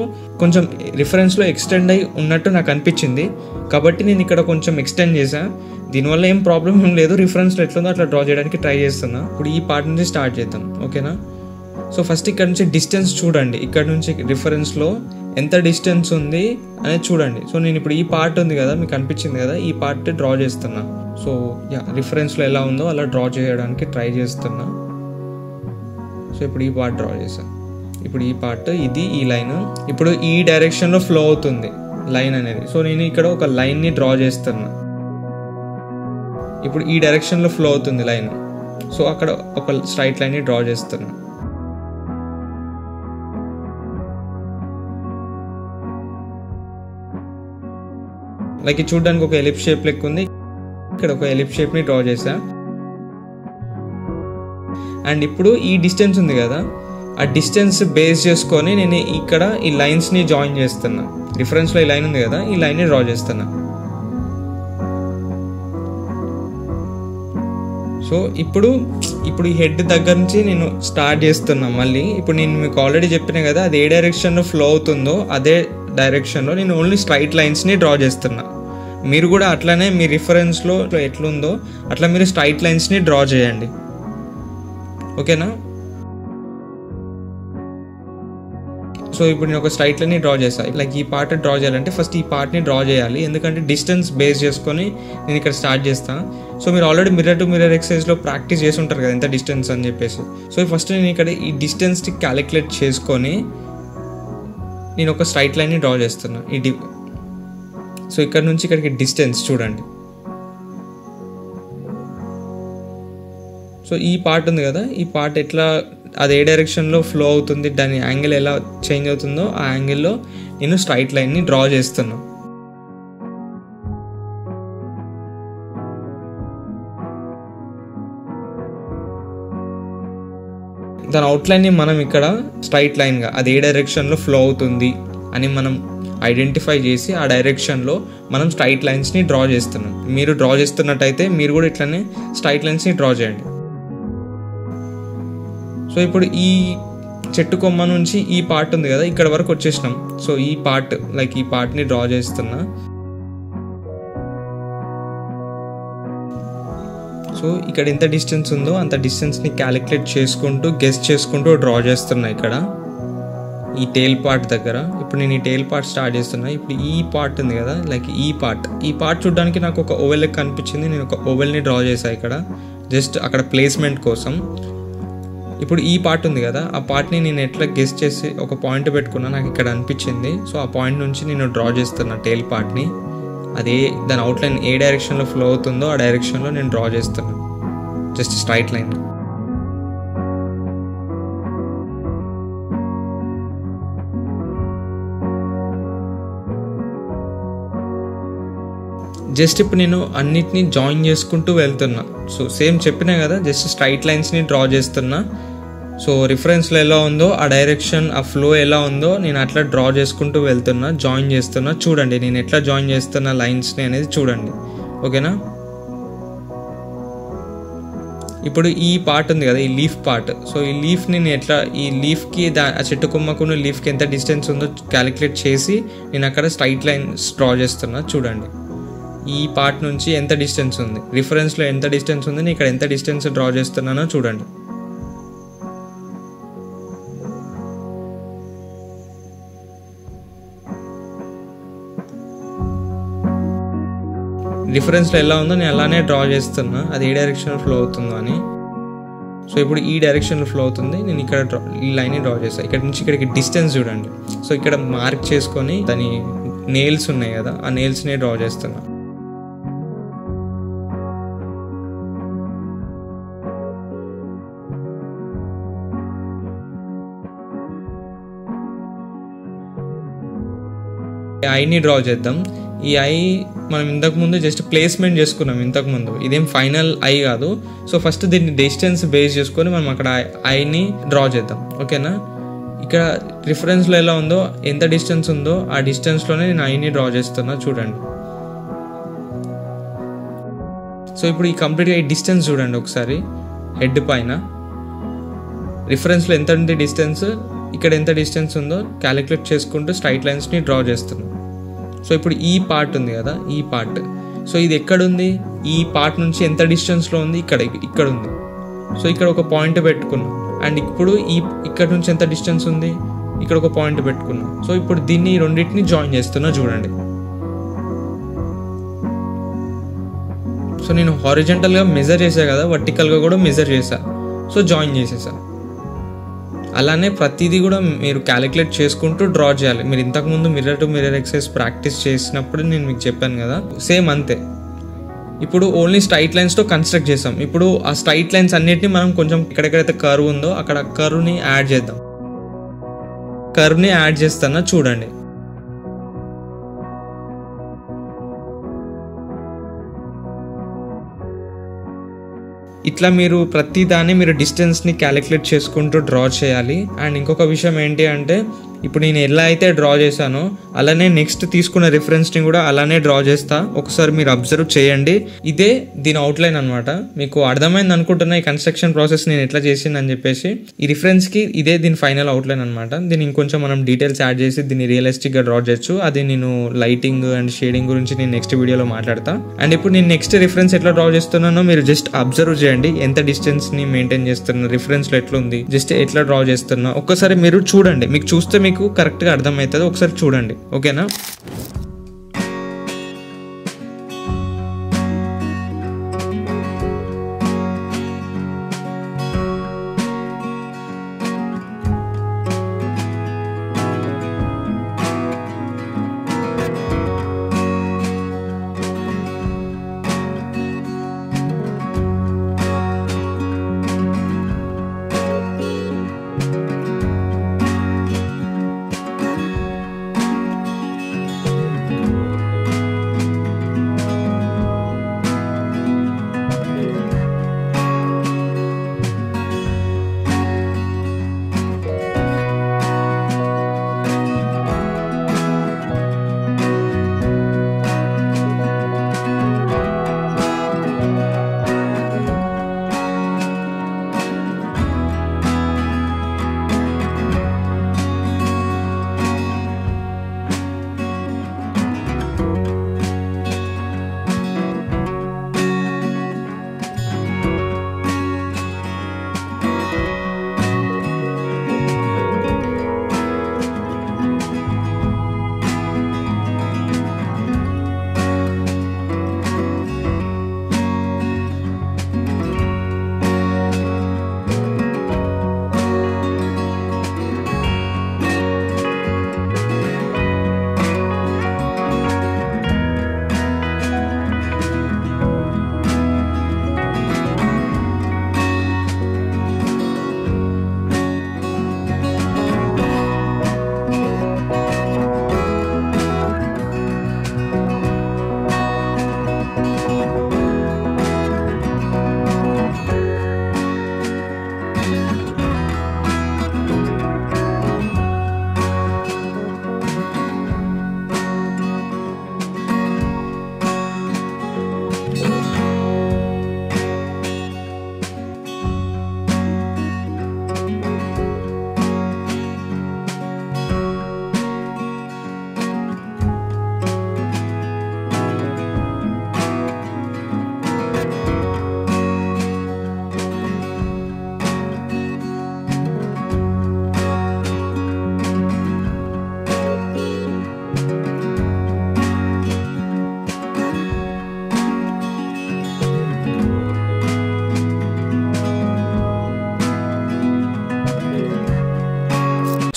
Speaker 3: ఎక్స్టెండ్ అయి ఉన్నట్టు నాకు అనిపించింది, కాబట్టి నేను ఇక్కడ కొంచెం ఎక్స్టెండ్ చేశాను. దీనివల్ల ఏం ప్రాబ్లం ఏం లేదు, రిఫరెన్స్లో ఎట్లుందో అట్లా డ్రా చేయడానికి ట్రై చేస్తున్నా. ఇప్పుడు ఈ పార్ట్ నుంచి స్టార్ట్ చేద్దాం, ఓకేనా? సో ఫస్ట్ ఇక్కడ నుంచి డిస్టెన్స్ చూడండి, ఇక్కడ నుంచి రిఫరెన్స్లో ఎంత డిస్టెన్స్ ఉంది అనేది చూడండి. సో నేను ఇప్పుడు ఈ పార్ట్ ఉంది కదా, మీకు అనిపించింది కదా, ఈ పార్ట్ డ్రా చేస్తున్నా. సో రిఫరెన్స్లో ఎలా ఉందో అలా డ్రా చేయడానికి ట్రై చేస్తున్నా. సో ఇప్పుడు ఈ పార్ట్ డ్రా చేశాను. ఇప్పుడు ఈ పార్ట్ ఇది, ఈ లైన్ ఇప్పుడు ఈ డైరెక్షన్లో ఫ్లో అవుతుంది లైన్ అనేది. సో నేను ఇక్కడ ఒక లైన్ని డ్రా చేస్తున్నా. ఇప్పుడు ఈ డైరెక్షన్లో ఫ్లో అవుతుంది లైన్. సో అక్కడ ఒక స్ట్రైట్ లైన్ని డ్రా చేస్తున్నా. లైక్ ఇది చూడడానికి ఒక ఎలిప్స్ షేప్ లెక్క ఉంది. ఇక్కడ ఒక ఎలిప్స్ షేప్ని డ్రా చేశా. అండ్ ఇప్పుడు ఈ డిస్టెన్స్ ఉంది కదా, ఆ డిస్టెన్స్ బేస్ చేసుకొని నేను ఇక్కడ ఈ లైన్స్ని జాయిన్ చేస్తున్నా. రిఫరెన్స్లో ఈ లైన్ ఉంది కదా, ఈ లైన్ని డ్రా చేస్తున్నా. సో ఇప్పుడు ఈ హెడ్ దగ్గర నుంచి నేను స్టార్ట్ చేస్తున్నా మళ్ళీ. ఇప్పుడు నేను మీకు ఆల్రెడీ చెప్పినా కదా, అది ఏ డైరెక్షన్లో ఫ్లో అవుతుందో అదే డైరెక్షన్లో నేను ఓన్లీ స్ట్రైట్ లైన్స్ని డ్రా చేస్తున్నా. మీరు కూడా అట్లనే మీ రిఫరెన్స్లో ఎట్లుందో అట్లా మీరు స్ట్రైట్ లైన్స్ని డ్రా చేయండి, ఓకేనా? సో ఇప్పుడు నేను ఒక స్ట్రైట్ లైన్ని డ్రా చేశాను. లైక్ ఈ పార్ట్ డ్రా చేయాలంటే ఫస్ట్ ఈ పార్ట్ని డ్రా చేయాలి, ఎందుకంటే డిస్టెన్స్ బేస్ చేసుకొని నేను ఇక్కడ స్టార్ట్ చేస్తాను. సో మీరు ఆల్రెడీ మిర్రర్ టు మిర్రర్ ఎక్సర్సైజ్లో ప్రాక్టీస్ చేసి ఉంటారు కదా ఎంత డిస్టెన్స్ అని చెప్పేసి. సో ఫస్ట్ నేను ఇక్కడ ఈ డిస్టెన్స్ని క్యాలిక్యులేట్ చేసుకొని నేను ఒక స్ట్రైట్ లైన్ని డ్రా చేస్తున్నా. సో ఇక్కడ నుంచి ఇక్కడికి డిస్టెన్స్ చూడండి. సో ఈ పార్ట్ ఉంది కదా, ఈ పార్ట్ ఎట్లా అది ఏ డైరెక్షన్లో ఫ్లో అవుతుంది, దాని యాంగిల్ ఎలా చేంజ్ అవుతుందో ఆ యాంగిల్లో నేను స్ట్రైట్ లైన్ని డ్రా చేస్తున్నా. దాని అవుట్లైన్ని మనం ఇక్కడ స్ట్రైట్ లైన్గా అది ఏ డైరెక్షన్లో ఫ్లో అవుతుంది అని మనం ఐడెంటిఫై చేసి ఆ డైరెక్షన్లో మనం స్ట్రైట్ లైన్స్ని డ్రా చేస్తున్నాం. మీరు డ్రా చేస్తున్నట్టయితే మీరు కూడా ఇట్లానే స్ట్రైట్ లైన్స్ని డ్రా చేయండి. సో ఇప్పుడు ఈ చెట్టు కొమ్మ నుంచి ఈ పార్ట్ ఉంది కదా, ఇక్కడ వరకు వచ్చేసినాం. సో ఈ పార్ట్ లైక్ ఈ పార్ట్ని డ్రా చేస్తున్నా. సో ఇక్కడ ఎంత డిస్టెన్స్ ఉందో అంత డిస్టెన్స్ని క్యాలిక్యులేట్ చేసుకుంటూ గెస్ చేసుకుంటూ డ్రా చేస్తున్నా ఇక్కడ ఈ టేల్ పార్ట్ దగ్గర. ఇప్పుడు నేను ఈ టేల్ పార్ట్ స్టార్ట్ చేస్తున్నా. ఇప్పుడు ఈ పార్ట్ ఉంది కదా, లైక్ ఈ పార్ట్ చూడడానికి నాకు ఒక ఓవెల్ లెక్క కనిపించింది. నేను ఒక ఓవెల్ని డ్రా చేశాను ఇక్కడ, జస్ట్ అక్కడ ప్లేస్మెంట్ కోసం. ఇప్పుడు ఈ పార్ట్ ఉంది కదా, ఆ పార్ట్ని నేను ఎట్లా గెస్ చేసి ఒక పాయింట్ పెట్టుకున్నా, నాకు ఇక్కడ అనిపించింది. సో ఆ పాయింట్ నుంచి నేను డ్రా చేస్తున్నా టేల్ పార్ట్ని. అదే దాని అవుట్లైన్ ఏ డైరెక్షన్లో ఫ్లో అవుతుందో ఆ డైరెక్షన్లో నేను డ్రా చేస్తున్నా, జస్ట్ స్ట్రైట్ లైన్. జస్ట్ ఇప్పుడు నేను అన్నిటినీ జాయిన్ చేసుకుంటూ వెళ్తున్నా. సో సేమ్ చెప్పినా కదా, జస్ట్ స్ట్రైట్ లైన్స్ని డ్రా చేస్తున్నా. సో రిఫరెన్స్లో ఎలా ఉందో ఆ డైరెక్షన్, ఆ ఫ్లో ఎలా ఉందో నేను అట్లా డ్రా చేసుకుంటూ వెళ్తున్నా, జాయిన్ చేస్తున్నా. చూడండి నేను ఎట్లా జాయిన్ చేస్తున్నా లైన్స్ని అనేది చూడండి, ఓకేనా? ఇప్పుడు ఈ పార్ట్ ఉంది కదా, ఈ లీఫ్ పార్ట్. సో ఈ లీఫ్ని నేను ఎట్లా, ఈ లీఫ్కి ఆ చెట్టు కొమ్మకున్న లీఫ్కి ఎంత డిస్టెన్స్ ఉందో క్యాలిక్యులేట్ చేసి నేను అక్కడ స్ట్రైట్ లైన్స్ డ్రా చేస్తున్నా. చూడండి ఈ పార్ట్ నుంచి ఎంత డిస్టెన్స్ ఉంది, రిఫరెన్స్లో ఎంత డిస్టెన్స్ ఉంది, నేను ఇక్కడ ఎంత డిస్టెన్స్ డ్రా చేస్తున్నానో చూడండి. రిఫరెన్స్లో ఎలా ఉందో నేను అలానే డ్రా చేస్తున్నా, అది ఏ డైరెక్షన్లో ఫ్లో అవుతుందో అని. సో ఇప్పుడు ఈ డైరెక్షన్లో ఫ్లో అవుతుంది, నేను ఇక్కడ ఈ లైన్ని డ్రా చేస్తాను. ఇక్కడ నుంచి ఇక్కడికి డిస్టెన్స్ చూడండి. సో ఇక్కడ మార్క్ చేసుకొని దాని నెయిల్స్ ఉన్నాయి కదా, ఆ నెయిల్స్ని డ్రా చేస్తున్నా. ఐని డ్రా చేద్దాం. ఈ ఐ మనం ఇంతకుముందు జస్ట్ ప్లేస్మెంట్ చేసుకున్నాం ఇంతకుముందు, ఇదేం ఫైనల్ ఐ కాదు. సో ఫస్ట్ దీన్ని డిస్టెన్స్ బేస్ చేసుకొని మనం అక్కడ ఐని డ్రా చేద్దాం, ఓకేనా? ఇక్కడ రిఫరెన్స్లో ఎలా ఉందో ఎంత డిస్టెన్స్ ఉందో ఆ డిస్టెన్స్లోనే నేను ఐని డ్రా చేస్తున్నా, చూడండి. సో ఇప్పుడు ఈ కంప్లీట్గా ఈ డిస్టెన్స్ చూడండి ఒకసారి హెడ్ పైన. రిఫరెన్స్లో ఎంత ఉంది డిస్టెన్స్, ఇక్కడ ఎంత డిస్టెన్స్ ఉందో క్యాలిక్యులేట్ చేసుకుంటూ స్ట్రైట్ లైన్స్ని డ్రా చేస్తున్నాం. సో ఇప్పుడు ఈ పార్ట్ ఉంది కదా, ఈ పార్ట్, సో ఇది ఎక్కడుంది, ఈ పార్ట్ నుంచి ఎంత డిస్టెన్స్లో ఉంది, ఇక్కడ ఉంది. సో ఇక్కడ ఒక పాయింట్ పెట్టుకున్నాం. అండ్ ఇప్పుడు ఇక్కడ నుంచి ఎంత డిస్టెన్స్ ఉంది, ఇక్కడ ఒక పాయింట్ పెట్టుకున్నాం. సో ఇప్పుడు దీన్ని రెండింటిని జాయిన్ చేస్తున్నా చూడండి. సో నేను హారిజంటల్గా మెజర్ చేసా కదా, వర్టికల్గా కూడా మెజర్ చేసా. సో జాయిన్ చేసేసా. అలానే ప్రతిదీ కూడా మీరు క్యాలిక్యులేట్ చేసుకుంటూ డ్రా చేయాలి. మీరు ఇంతకుముందు mirror to mirror exercise practice చేసినప్పుడు నేను మీకు చెప్పాను కదా, సేమ్ అంతే. ఇప్పుడు ఓన్లీ స్ట్రైట్ లైన్స్తో కన్స్ట్రక్ట్ చేసాం. ఇప్పుడు ఆ స్ట్రైట్ లైన్స్ అన్నిటిని మనం కొంచెం ఎక్కడెక్కడైతే కర్వ్ ఉందో అక్కడ కర్వ్ని యాడ్ చేద్దాం. కర్వ్ని యాడ్ చేస్తున్నా చూడండి. ఇట్లా మీరు ప్రతి దాన్ని మీరు డిస్టెన్స్ని క్యాలిక్యులేట్ చేసుకుంటూ డ్రా చేయాలి. అండ్ ఇంకొక విషయం ఏంటి అంటే, ఇప్పుడు నేను ఎలా అయితే డ్రా చేశానో అలానే నెక్స్ట్ తీసుకున్న రిఫరెన్స్ని కూడా అలానే డ్రా చేస్తా. ఒకసారి మీరు అబ్జర్వ్ చేయండి. ఇదే దీని అవుట్లైన్ అనమాట. మీకు అర్థమైంది అనుకుంటున్నా ఈ కన్స్ట్రక్షన్ ప్రాసెస్ నేను ఎట్లా చేసిందని చెప్పేసి. ఈ రిఫరెన్స్కి ఇదే దీని ఫైనల్ అవుట్లైన్ అనమాట. దీన్ని ఇంకొంచెం మనం డీటెయిల్స్ యాడ్ చేసి దీన్ని రియలిస్టిక్గా డ్రా చేయొచ్చు. అది నేను లైటింగ్ అండ్ షేడింగ్ గురించి నేను నెక్స్ట్ వీడియోలో మాట్లాడతా. అండ్ ఇప్పుడు నేను నెక్స్ట్ రిఫరెన్స్ ఎట్లా డ్రా చేస్తున్నానో మీరు జస్ట్ అబ్జర్వ్ చేయండి. ఎంత డిస్టెన్స్ని మెయింటైన్ చేస్తున్నా, రిఫరెన్స్లో ఎట్లా ఉంది, జస్ట్ ఎట్లా డ్రా చేస్తున్నా ఒక్కసారి మీరు చూడండి. మీకు చూస్తే మీకు కరెక్ట్గా అర్థమవుతుంది. ఒకసారి చూడండి, ఓకేనా?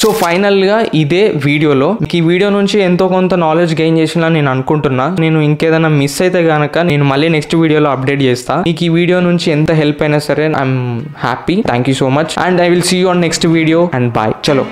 Speaker 2: సో ఫైనల్గా ఇదే వీడియోలో ఈ వీడియో నుంచి ఎంతో కొంత నాలెడ్జ్ గెయిన్ చేసిన నేను అనుకుంటున్నా. నేను ఇంకేదైనా మిస్ అయితే కనుక నేను మళ్ళీ నెక్స్ట్ వీడియోలో అప్డేట్ చేస్తా. మీకు ఈ వీడియో నుంచి ఎంత హెల్ప్ అయినా సరే I'm happy. Thank you so much and I will see you on next video and bye. చలో.